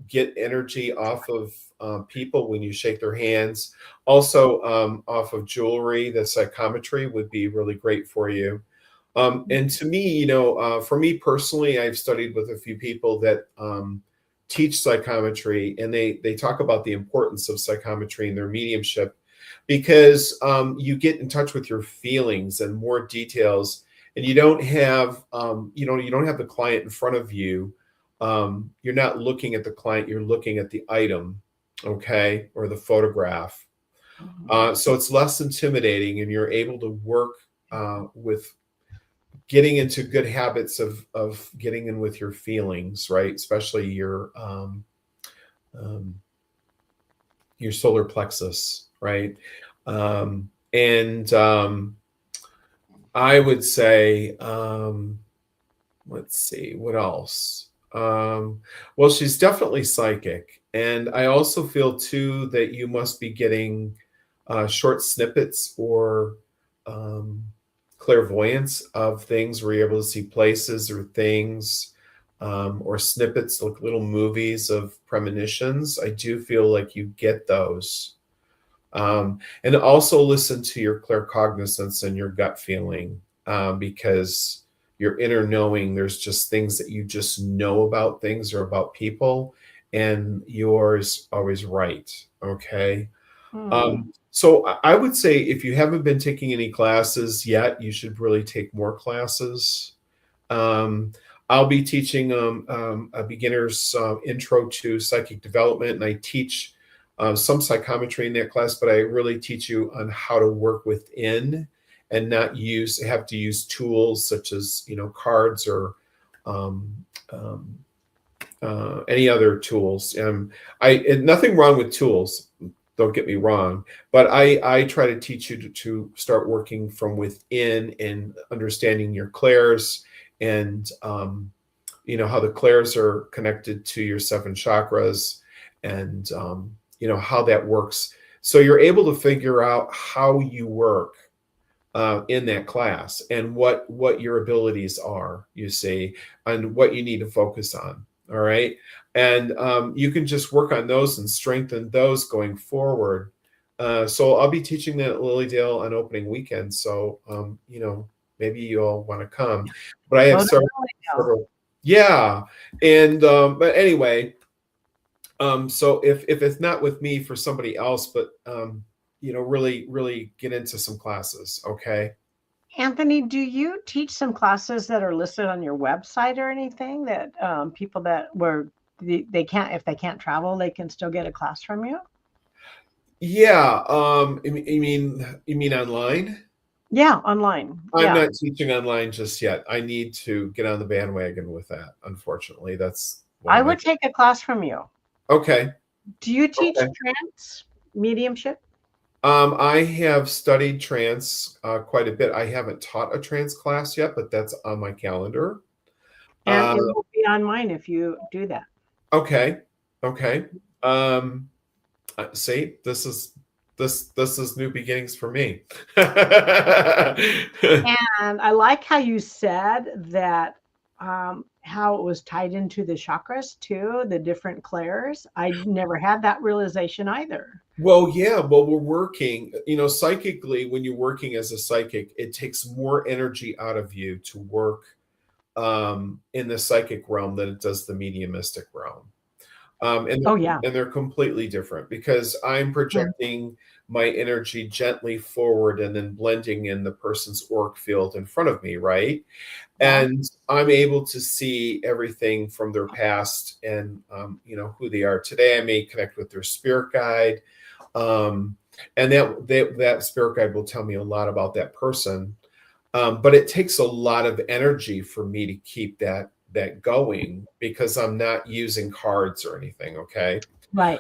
get energy off of people when you shake their hands. Also, off of jewelry, the psychometry would be really great for you. And to me, for me personally, I've studied with a few people that teach psychometry, and they talk about the importance of psychometry in their mediumship, because you get in touch with your feelings and more details, and you don't have you don't have the client in front of you. You're not looking at the client, you're looking at the item, okay, or the photograph. So it's less intimidating, and you're able to work with getting into good habits of getting in with your feelings, right? Especially um, your solar plexus, right? And I would say, let's see, what else? Well, she's definitely psychic. And I also feel too that you must be getting short snippets or clairvoyance of things where you're able to see places or things, or snippets, like little movies of premonitions. I do feel like you get those. And also listen to your claircognizance and your gut feeling, because your inner knowing, there's just things that you just know about things or about people, and yours always right. Okay. Hmm. So I would say, if you haven't been taking any classes yet, you should really take more classes. Um, I'll be teaching a beginner's intro to psychic development, and I teach some psychometry in that class, but I really teach you on how to work within and not have to use tools such as, cards or any other tools. And nothing wrong with tools, don't get me wrong, but I try to teach you to start working from within and understanding your clairs and how the clairs are connected to your 7 chakras and how that works. So you're able to figure out how you work in that class and what your abilities are, you see, and what you need to focus on. All right. And you can just work on those and strengthen those going forward. So I'll be teaching that at Lilydale on opening weekend. So, maybe you'll want to come. But I have several. Yeah. And but anyway, so if it's not with me, for somebody else, but really get into some classes. Okay. Anthony, do you teach some classes that are listed on your website or anything that people that they can't, if they can't travel, they can still get a class from you? Yeah. You mean online? Yeah, online. I'm not teaching online just yet. I need to get on the bandwagon with that. Unfortunately, that's. I would take a class from you. Okay. Do you teach trance mediumship? I have studied trance quite a bit. I haven't taught a trance class yet, but that's on my calendar. And it will be on mine if you do that. Okay. See, this is new beginnings for me. And I like how you said that how it was tied into the chakras too, the different clairs. I never had that realization either. Well, yeah. Well, we're working, psychically. When you're working as a psychic, it takes more energy out of you to work in the psychic realm than it does the mediumistic realm. And they're completely different, because I'm projecting my energy gently forward and then blending in the person's auric field in front of me, right? And I'm able to see everything from their past and who they are today. I may connect with their spirit guide, and that spirit guide will tell me a lot about that person. But it takes a lot of energy for me to keep that going, because I'm not using cards or anything. Okay. Right.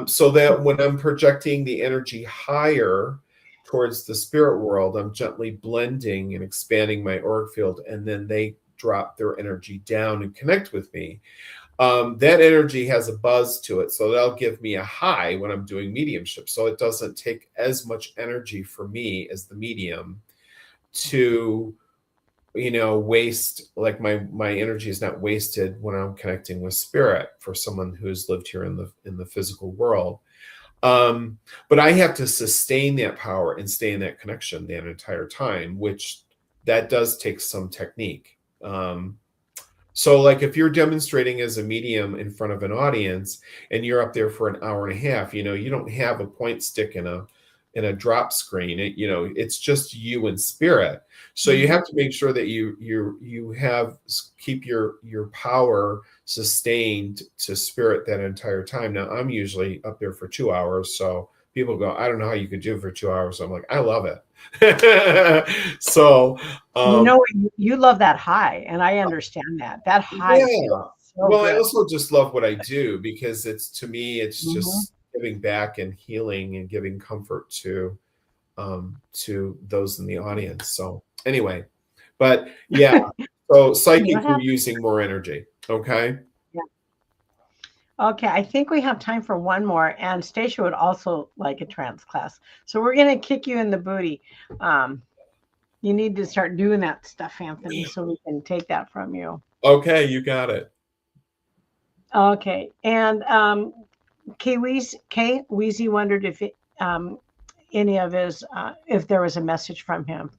So that when I'm projecting the energy higher towards the spirit world, I'm gently blending and expanding my auric field, and then they drop their energy down and connect with me. That energy has a buzz to it, so that'll give me a high when I'm doing mediumship. So it doesn't take as much energy for me as the medium to waste, like my energy is not wasted when I'm connecting with spirit for someone who's lived here in the physical world. But I have to sustain that power and stay in that connection the entire time, which that does take some technique. So like if you're demonstrating as a medium in front of an audience and you're up there for an hour and a half, you don't have a point stick in a drop screen. It's just you and spirit. So you have to make sure that you keep your power sustained to spirit that entire time. Now I'm usually up there for 2 hours. So people go, I don't know how you could do it for 2 hours. So I'm like, I love it. So you love that high, and I understand that high. Yeah. Well, good. I also just love what I do, because to me, it's just giving back and healing and giving comfort to those in the audience. So anyway, but yeah, so psychic, you're using more energy. Okay. Yeah. Okay. I think we have time for one more, and Stacia would also like a trance class. So we're going to kick you in the booty. You need to start doing that stuff, Anthony, so we can take that from you. Okay. You got it. Okay. And Kay Weezy wondered if any of his, if there was a message from him.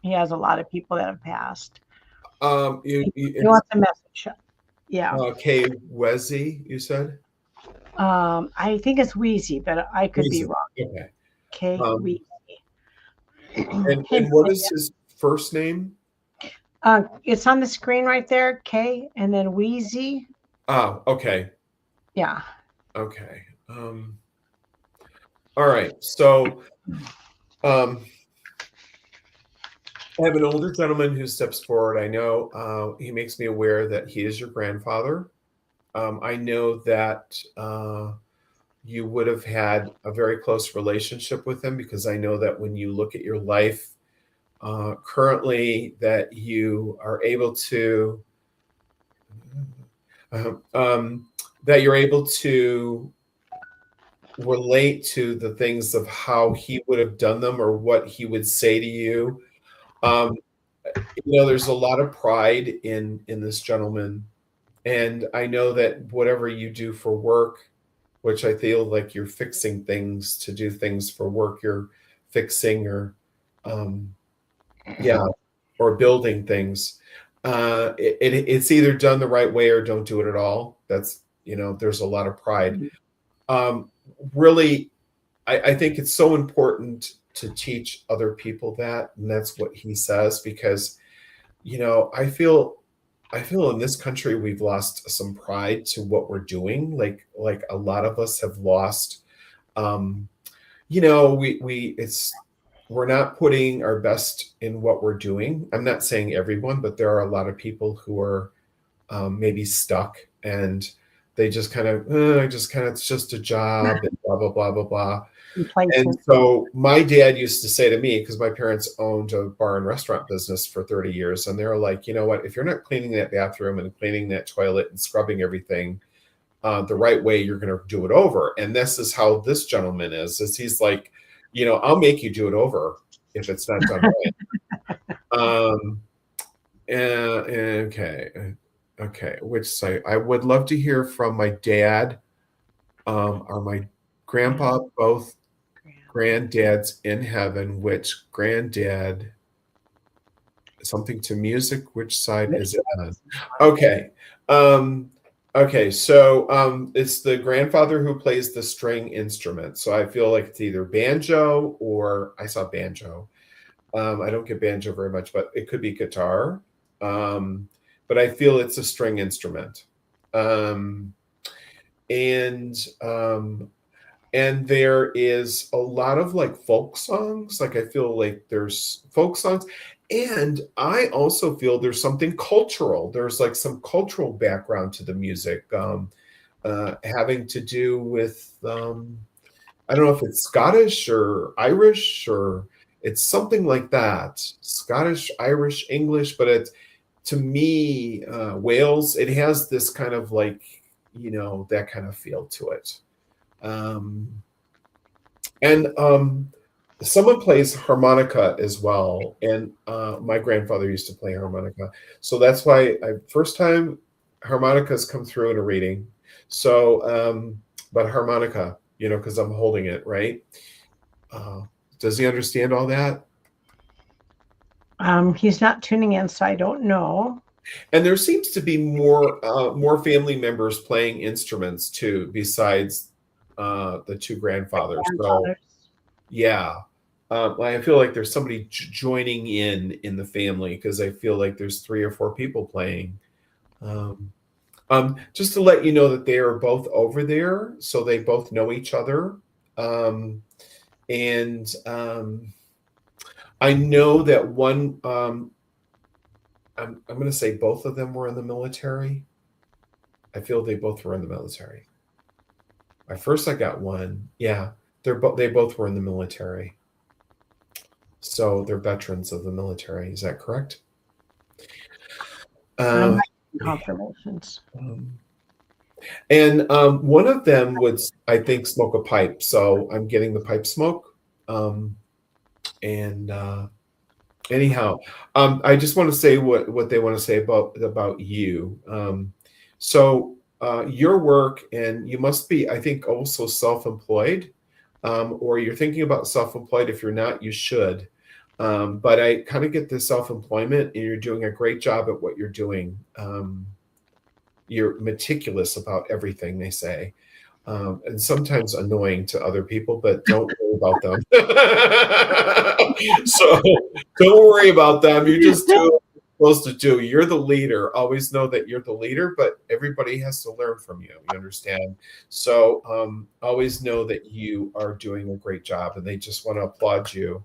He has a lot of people that have passed. He wants a message. Yeah. Kay Weezy, you said? I think it's Weezy, but I could be wrong. Okay. Kay Weezy. And what is his first name? It's on the screen right there, K, and then Wheezy. Oh, okay. Yeah. Okay. All right. So I have an older gentleman who steps forward. I know he makes me aware that he is your grandfather. I know that you would have had a very close relationship with him, because I know that when you look at your life currently, that you are able to that you're able to relate to the things of how he would have done them or what he would say to you. There's a lot of pride in this gentleman, and I know that whatever you do for work, which I feel like you're fixing things to do things for work, you're fixing or or building things. It's either done the right way or don't do it at all. That's, there's a lot of pride. Really, I think it's so important to teach other people that, and that's what he says, because, I feel in this country we've lost some pride to what we're doing. Like a lot of us have lost. We're not putting our best in what we're doing. I'm not saying everyone, but there are a lot of people who are maybe stuck, and they just kind of, it's just a job and blah, blah, blah, blah, blah. And so my dad used to say to me, because my parents owned a bar and restaurant business for 30 years, and they were like, you know what, if you're not cleaning that bathroom and cleaning that toilet and scrubbing everything the right way, you're going to do it over. And this is how this gentleman is he's like, I'll make you do it over if it's not done right. Okay. Which side? I would love to hear from my dad or my grandpa, both granddads in heaven. Which granddad? Something to music. Which side is it on? Okay. Okay, so it's the grandfather who plays the string instrument. So I feel like it's either banjo or I saw banjo. I don't get banjo very much, but it could be guitar. But I feel it's a string instrument. And there is a lot of like folk songs. Like I feel like there's folk songs. And I also feel there's something cultural. There's like some cultural background to the music, having to do with, I don't know if it's Scottish or Irish, or it's something like that. Scottish, Irish, English, but it's, to me, Wales, it has this kind of like, that kind of feel to it. Someone plays harmonica as well, and my grandfather used to play harmonica, so that's why first time harmonicas come through in a reading. So, but harmonica, because I'm holding it, right? Does he understand all that? He's not tuning in, so I don't know. And there seems to be more family members playing instruments too, besides the two grandfathers. So, yeah. I feel like there's somebody joining in the family, because I feel like there's 3 or 4 people playing. Just to let you know that they are both over there, so they both know each other. I know that one, I'm going to say both of them were in the military. I feel they both were in the military. At first I got one. Yeah, they both were in the military. So they're veterans of the military. Is that correct? Confirmations. And one of them would, I think, smoke a pipe. So I'm getting the pipe smoke. Anyhow, I just want to say what they want to say about you. So your work, and you must be, I think, also self-employed, or you're thinking about self-employed. If you're not, you should. But I kind of get this self-employment, and you're doing a great job at what you're doing. You're meticulous about everything, they say. And sometimes annoying to other people, but don't worry about them. So don't worry about them. You just do supposed to do. You're the leader. Always know that you're the leader, but everybody has to learn from you. You understand? So always know that you are doing a great job, and they just want to applaud you.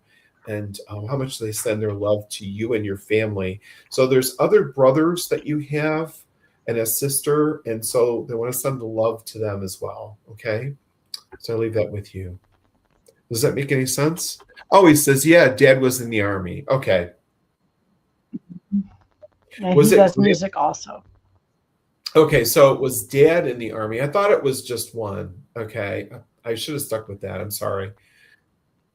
And how much they send their love to you and your family. So there's other brothers that you have and a sister, and so they want to send the love to them as well. Okay, so I leave that with you. Does that make any sense? Oh, he says, yeah, Dad was in the Army. Okay. And he does music also. Okay, so it was Dad in the Army. I thought it was just one. Okay, I should have stuck with that. I'm sorry.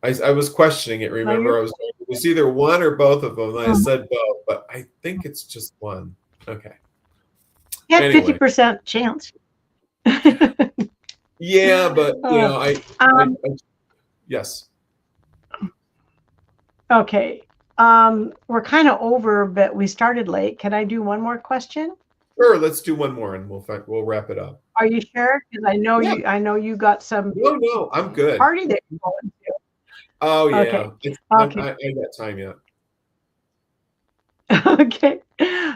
I was questioning it. Remember, it was either one or both of them. And I said both, but I think it's just one. Okay. You had 50% chance. Yeah, but you know, yes. Okay. We're kind of over, but we started late. Can I do one more question? Sure, let's do one more, and we'll wrap it up. Are you sure? Because I know you got some. No, I'm good. Party that you're going to. Oh yeah. Okay. I ain't got time yet.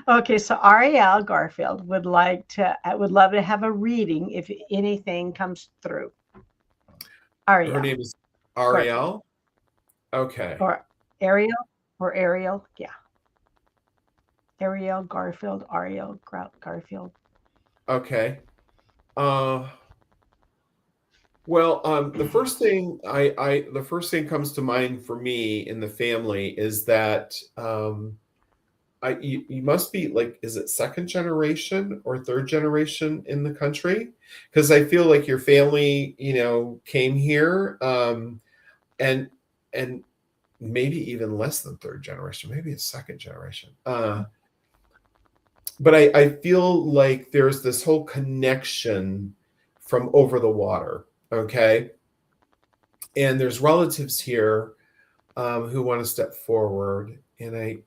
Okay. So Ariel Garfield would love to have a reading if anything comes through. Ariel. Her name is Ariel. Okay. Or Ariel. Yeah. Ariel Garfield. Ariel Garfield. Okay. Well, the first thing comes to mind for me in the family is that you must be like, is it second generation or third generation in the country? Because I feel like your family, came here, and maybe even less than third generation, maybe it's second generation. But I feel like there's this whole connection from over the water. Okay. And there's relatives here who want to step forward. And I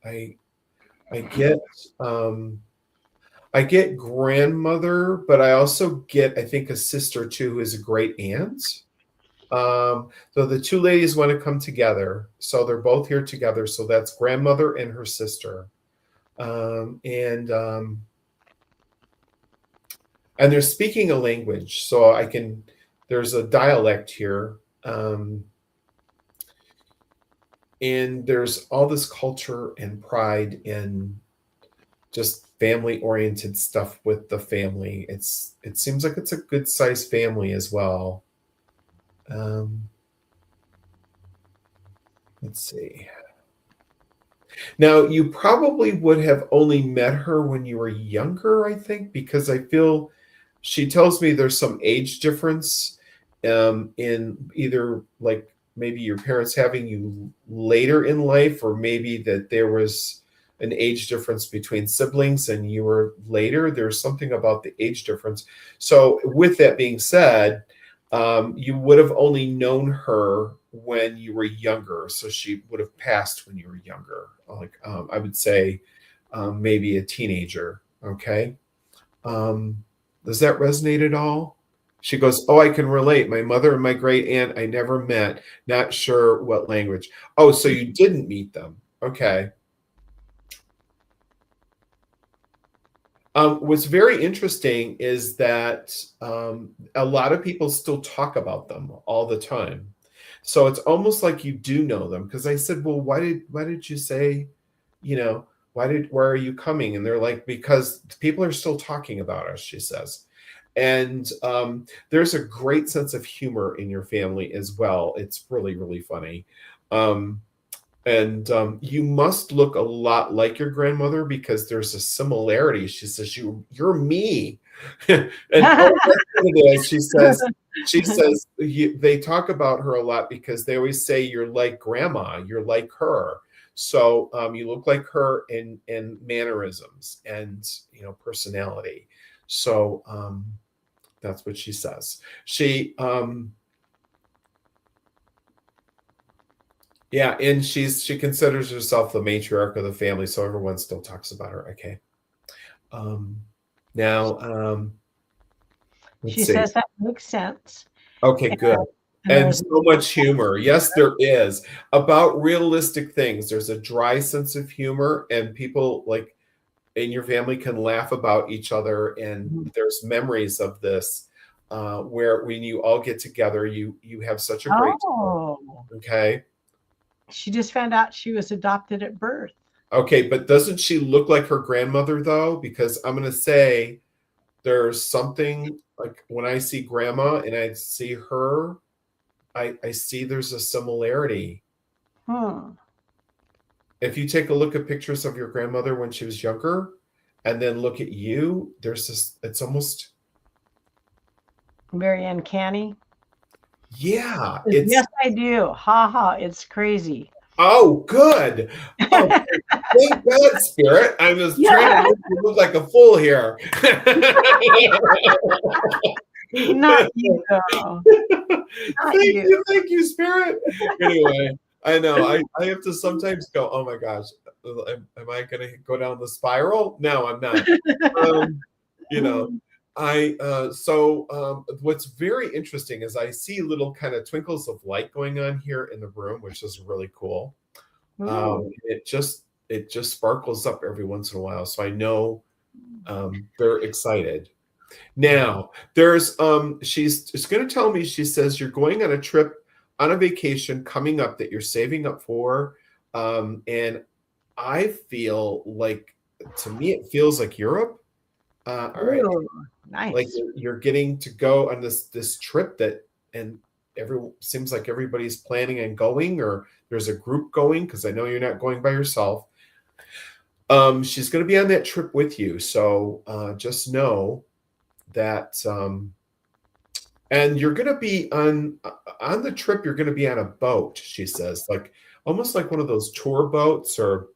get grandmother, but I also get, I think, a sister too, who is a great aunt. So the two ladies want to come together. So they're both here together. So that's grandmother and her sister. And they're speaking a language. So there's a dialect here. And there's all this culture and pride and just family-oriented stuff with the family. It seems like it's a good-sized family as well. Let's see. Now, you probably would have only met her when you were younger, I think, because I feel she tells me there's some age difference in either like maybe your parents having you later in life, or maybe that there was an age difference between siblings and you were later. There's something about the age difference. So with that being said, you would have only known her when you were younger. So she would have passed when you were younger. Like I would say maybe a teenager. Okay. Does that resonate at all? She goes, oh, I can relate. My mother and my great aunt, I never met. Not sure what language. Oh, so you didn't meet them. Okay. What's very interesting is that a lot of people still talk about them all the time. So it's almost like you do know them. Because I said, well, why did you say, where are you coming? And they're like, because people are still talking about us, she says. And there's a great sense of humor in your family as well. It's really, really funny. And you must look a lot like your grandmother because there's a similarity. She says, you're me. And that's what it is. She says they talk about her a lot because they always say you're like grandma, you're like her. So you look like her in mannerisms and personality. So that's what she says. Yeah, and she considers herself the matriarch of the family, so everyone still talks about her. Okay. Now, she says that makes sense. Okay, good. And so much humor. Yes, there is. About realistic things. There's a dry sense of humor, and people like in your family can laugh about each other. And there's memories of this where when you all get together, you have such a great time. Okay. She just found out she was adopted at birth. Okay, but doesn't she look like her grandmother though? Because I'm going to say there's something like when I see grandma and I see her, I see there's a similarity. If you take a look at pictures of your grandmother when she was younger and then look at you, there's this, it's almost very uncanny. Yeah. Yes, I do. Ha ha. It's crazy. Oh, good. Oh, thank God, Spirit. I was trying to look like a fool here. Not you, though. Thank you, Spirit. Anyway, I know I have to sometimes go, oh my gosh, am I going to go down the spiral? No, I'm not. What's very interesting is I see little kind of twinkles of light going on here in the room, which is really cool. It just sparkles up every once in a while, so I know they're excited. Now there's she's going to tell me, she says you're going on a trip, on a vacation coming up that you're saving up for, and I feel like, to me it feels like Europe. All right. Nice. Like you're getting to go on this trip that, and seems like everybody's planning and going, or there's a group going, because I know you're not going by yourself. She's going to be on that trip with you, so just know that. And you're going to be on the trip. You're going to be on a boat, she says, like almost like one of those tour boats or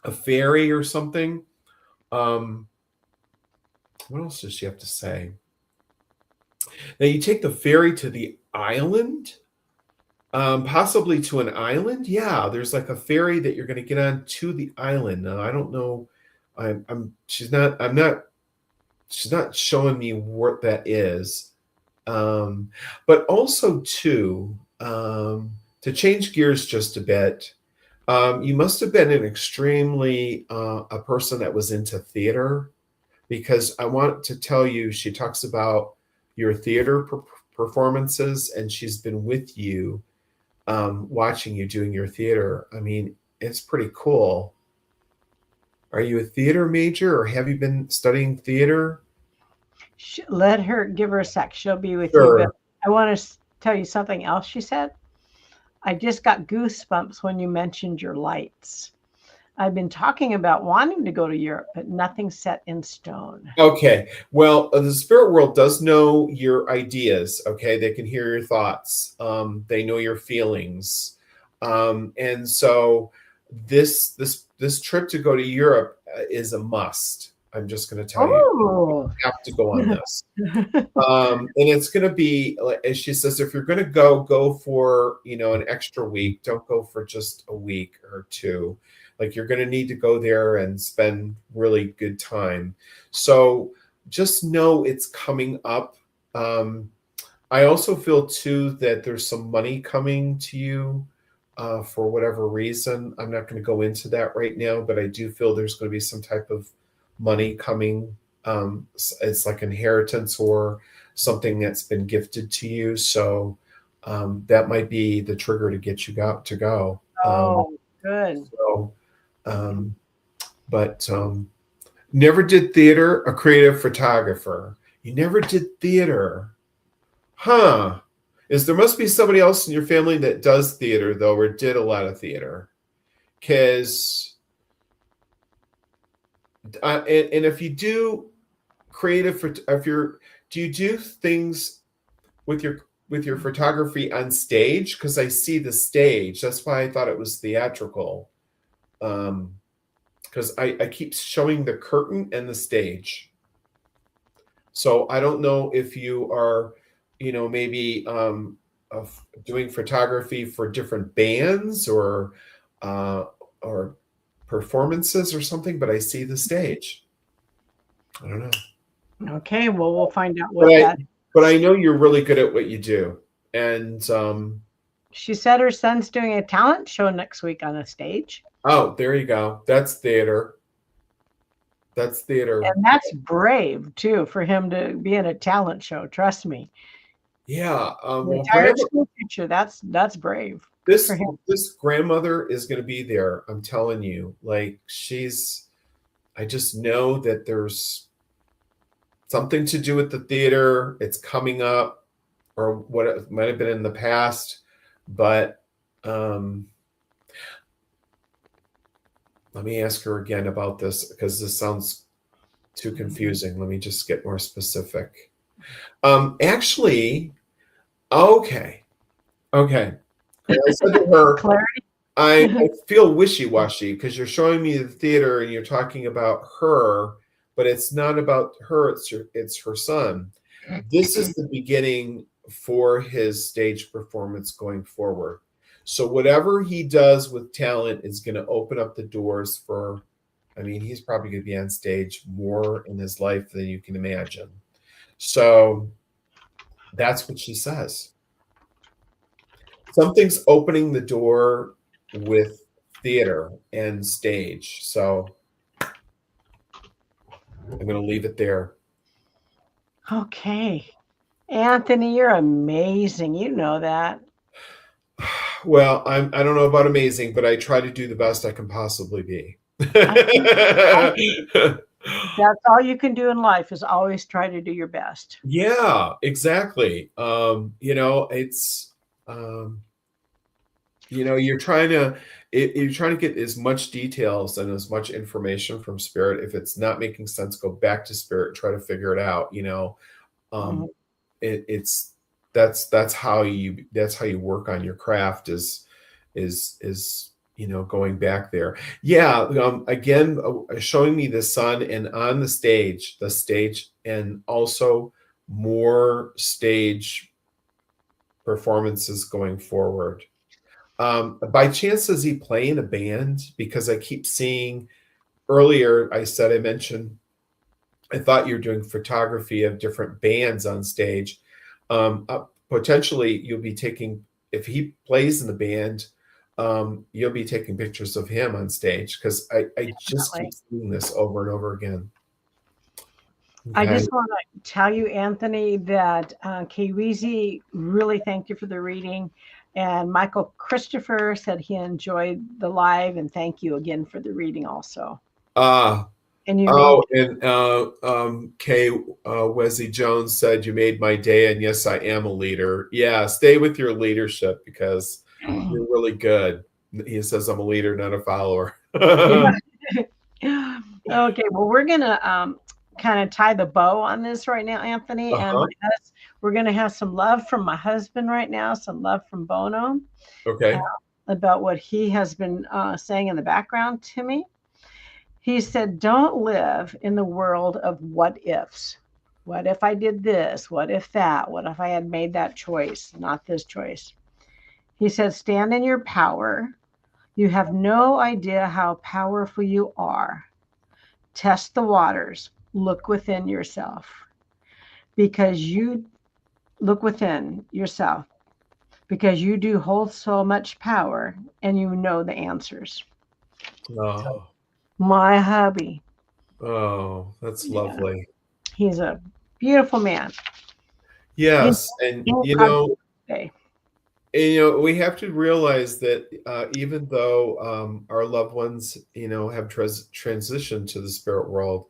a ferry or something. What else does she have to say? Now you take the ferry to the island, possibly to an island. Yeah, there's like a ferry that you're going to get on to the island. Now I don't know. She's not showing me what that is. But also too, to change gears just a bit, you must have been an extremely a person that was into theater. Because I want to tell you, she talks about your theater performances, and she's been with you, watching you doing your theater. I mean, it's pretty cool. Are you a theater major, or have you been studying theater? Let her, give her a sec. She'll be with you. But I want to tell you something else she said. I just got goosebumps when you mentioned your lights. I've been talking about wanting to go to Europe, but nothing's set in stone. Okay. Well, the spirit world does know your ideas. Okay. They can hear your thoughts. They know your feelings. And so this trip to go to Europe is a must. I'm just going to tell you have to go on this. And it's going to be, as she says, if you're going to go for, an extra week. Don't go for just a week or two. Like you're going to need to go there and spend really good time. So just know it's coming up. I also feel too that there's some money coming to you for whatever reason. I'm not going to go into that right now, but I do feel there's going to be some type of money coming. It's like inheritance or something that's been gifted to you. So that might be the trigger to get you to go. Good. So, but never did theater, a creative photographer. You never did theater. Huh. There must be somebody else in your family that does theater, though, or did a lot of theater. Because, and if you do creative, do you do things with your photography on stage? Because I see the stage. That's why I thought it was theatrical. Because I keep showing the curtain and the stage. So I don't know if you are, maybe doing photography for different bands or performances or something, but I see the stage. I don't know. Okay, well, we'll find out what that is. But I know you're really good at what you do. And she said her son's doing a talent show next week on a stage. oh, there you go. That's theater. That's theater. And that's brave too for him to be in a talent show. Trust me. Yeah. Well, Retired school teacher. That's brave. this grandmother is going to be there. I'm telling you, like I just know that there's something to do with the theater. It's coming up, or what it might have been in the past, but let me ask her again about this, because this sounds too confusing. Let me just get more specific. Actually, okay. I said to her, clarity. I feel wishy-washy because you're showing me the theater and you're talking about her, but it's not about her, it's her son. This is the beginning for his stage performance going forward. So whatever he does with talent is going to open up the doors for, I mean, he's probably going to be on stage more in his life than you can imagine. So that's what she says. Something's opening the door with theater and stage. So I'm going to leave it there. Okay. Anthony, you're amazing. You know that. Well, I don't know about amazing, but I try to do the best I can possibly be. That's all you can do in life, is always try to do your best. Yeah, exactly. It's you're trying to get as much details and as much information from spirit. If it's not making sense, go back to spirit, try to figure it out. That's how you work on your craft is going back there. Yeah. Again, showing me the sun and on the stage, and also more stage performances going forward. By chance, does he play in a band? Because I keep seeing, earlier I mentioned I thought you were doing photography of different bands on stage. Potentially you'll be taking, if he plays in the band, you'll be taking pictures of him on stage, because I just keep seeing this over and over again. Okay. I just want to tell you, Anthony, that Kiwizi really thanked you for the reading. And Michael Christopher said he enjoyed the live, and thank you again for the reading also. Kay Wesley Jones said, you made my day, and yes, I am a leader. Yeah, stay with your leadership, because you're really good. He says, I'm a leader, not a follower. Okay, well, we're gonna kind of tie the bow on this right now, Anthony. And we're gonna have some love from my husband right now, some love from Bono. Okay. About what he has been saying in the background to me. He said, don't live in the world of what ifs. What if I did this? What if that? What if I had made that choice, not this choice? He said, stand in your power. You have no idea how powerful you are. Test the waters. Look within yourself. Because you look within yourself. Because you do hold so much power, and you know the answers. Oh. My hubby. Oh, that's lovely. He's a beautiful man. Yes. And we have to realize that even though our loved ones, have transitioned to the spirit world,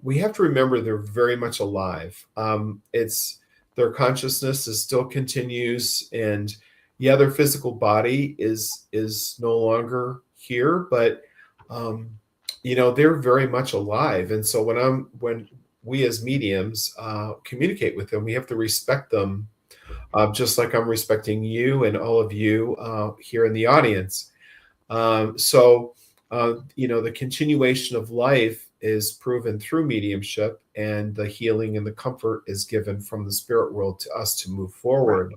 we have to remember they're very much alive. Their consciousness still continues, and their physical body is no longer here, but they're very much alive. And so when we as mediums communicate with them, we have to respect them, just like I'm respecting you and all of you here in the audience. The continuation of life is proven through mediumship, and the healing and the comfort is given from the spirit world to us to move forward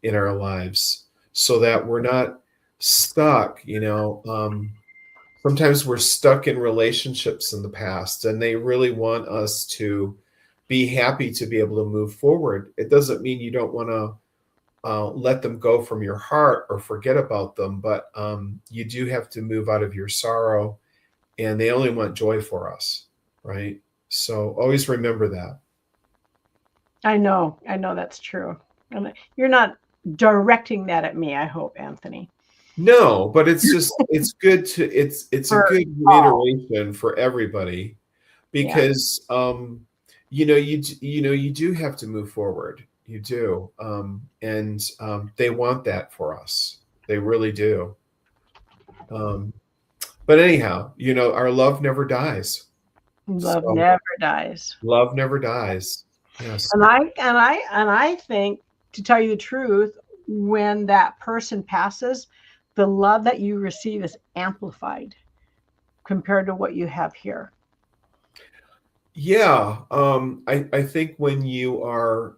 in our lives, so that we're not stuck. Sometimes we're stuck in relationships in the past, and they really want us to be happy to be able to move forward. It doesn't mean you don't want to let them go from your heart or forget about them, but you do have to move out of your sorrow, and they only want joy for us, right? So always remember that. I know that's true. And you're not directing that at me, I hope, Anthony. No, but it's just, it's good to, it's a good reiteration for everybody, because, you do have to move forward. You do. And they want that for us. They really do. But anyhow, our love never dies. Love never dies. Love never dies. Yes. And I think, to tell you the truth, when that person passes, the love that you receive is amplified compared to what you have here. Yeah. I think when you are,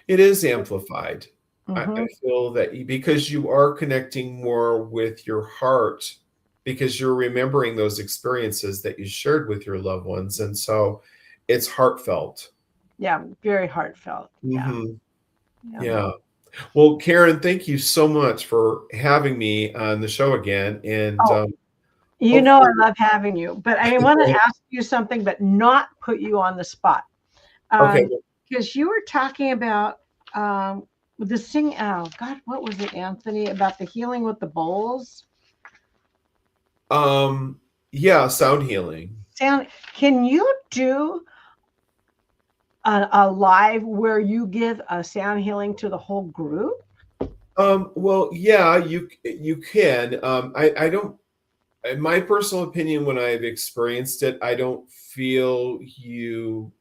it is amplified. I feel that because you are connecting more with your heart, because you're remembering those experiences that you shared with your loved ones. And so it's heartfelt. Yeah, very heartfelt. Yeah. Well, Karen, thank you so much for having me on the show again. And I love having you, but I want to ask you something, but not put you on the spot. Okay. Because you were talking about the sing. Oh God, what was it, Anthony? About the healing with the bowls. Yeah, sound healing. Can you do a live where you give a sound healing to the whole group? Well, yeah, you can. I don't. In my personal opinion, when I've experienced it, I don't feel you.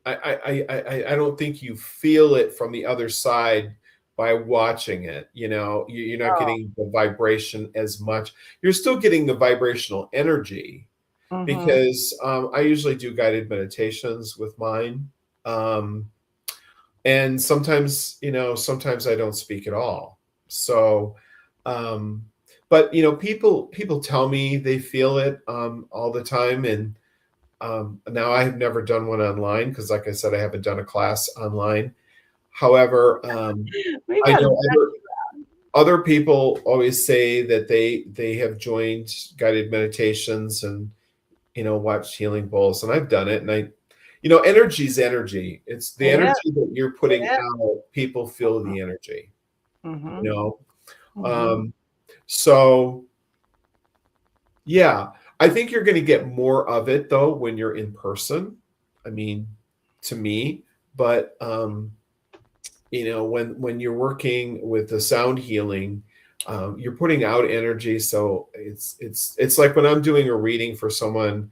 I don't think you feel it from the other side by watching it. You're not getting the vibration as much. You're still getting the vibrational energy, because I usually do guided meditations with mine. And sometimes I don't speak at all. So, but people tell me they feel it all the time. And now I have never done one online, because like I said, I haven't done a class online. However, I know other people always say that they have joined guided meditations and watched healing bowls, and I've done it. And energy is energy. It's the energy that you're putting out. People feel the energy. So yeah, I think you're going to get more of it though when you're in person. I mean, to me, but when you're working with the sound healing, you're putting out energy. So it's like when I'm doing a reading for someone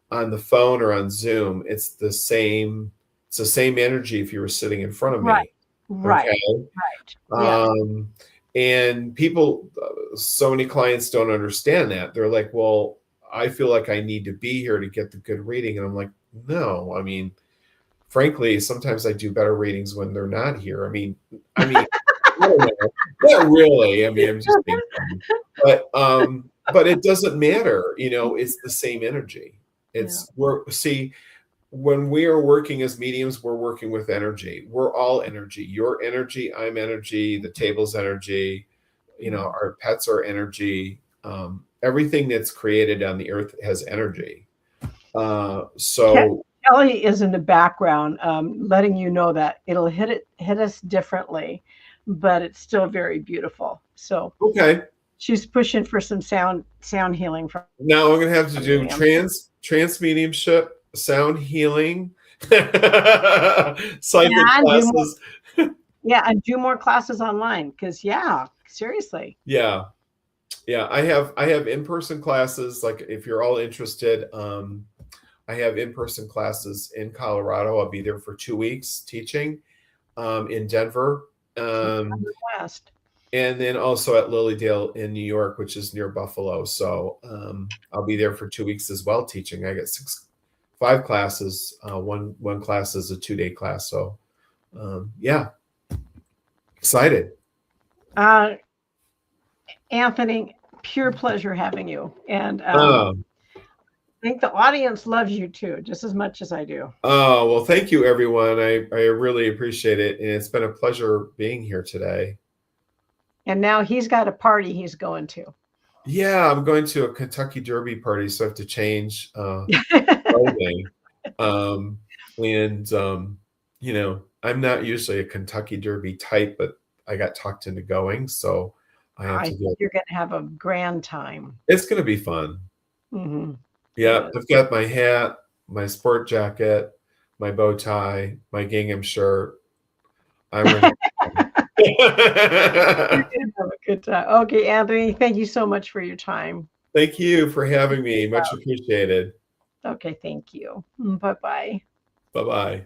on the phone or on Zoom, it's the same energy if you were sitting in front of me. Right. And people, so many clients don't understand that. They're like, well, I feel like I need to be here to get the good reading. And I'm like, no, I mean, frankly, sometimes I do better readings when they're not here. I mean, I don't know. Not really. I mean, I'm just being funny. But it doesn't matter. It's the same energy. When we are working as mediums, we're working with energy. We're all energy. Your energy, I'm energy, the table's energy, our pets are energy. Everything that's created on the earth has energy. So Kelly is in the background, letting you know that it'll hit us differently, but it's still very beautiful. So okay. She's pushing for some sound healing. Now I'm going to have to do trance mediumship, sound healing, psychic classes. And do more classes online, because seriously. Yeah. I have in-person classes. Like if you're all interested, I have in-person classes in Colorado. I'll be there for 2 weeks teaching in Denver. And then also at Lilydale in New York, which is near Buffalo. So I'll be there for 2 weeks as well teaching. I got 5 classes. One class is a 2-day class. So excited. Anthony, pure pleasure having you. And think the audience loves you too, just as much as I do. Oh, well, thank you, everyone. I really appreciate it. And it's been a pleasure being here today. And now he's got a party he's going to. Yeah, I'm going to a Kentucky Derby party, so I have to change clothing. You know, I'm not usually a Kentucky Derby type, but I got talked into going, so I think you're going to have a grand time. It's going to be fun. Mm-hmm. Yeah, I've got my hat, my sport jacket, my bow tie, my gingham shirt. I'm ready. You're going to have a good time. Okay, Anthony, thank you so much for your time. Thank you for having me. Much appreciated. Okay, thank you. Bye-bye. Bye-bye.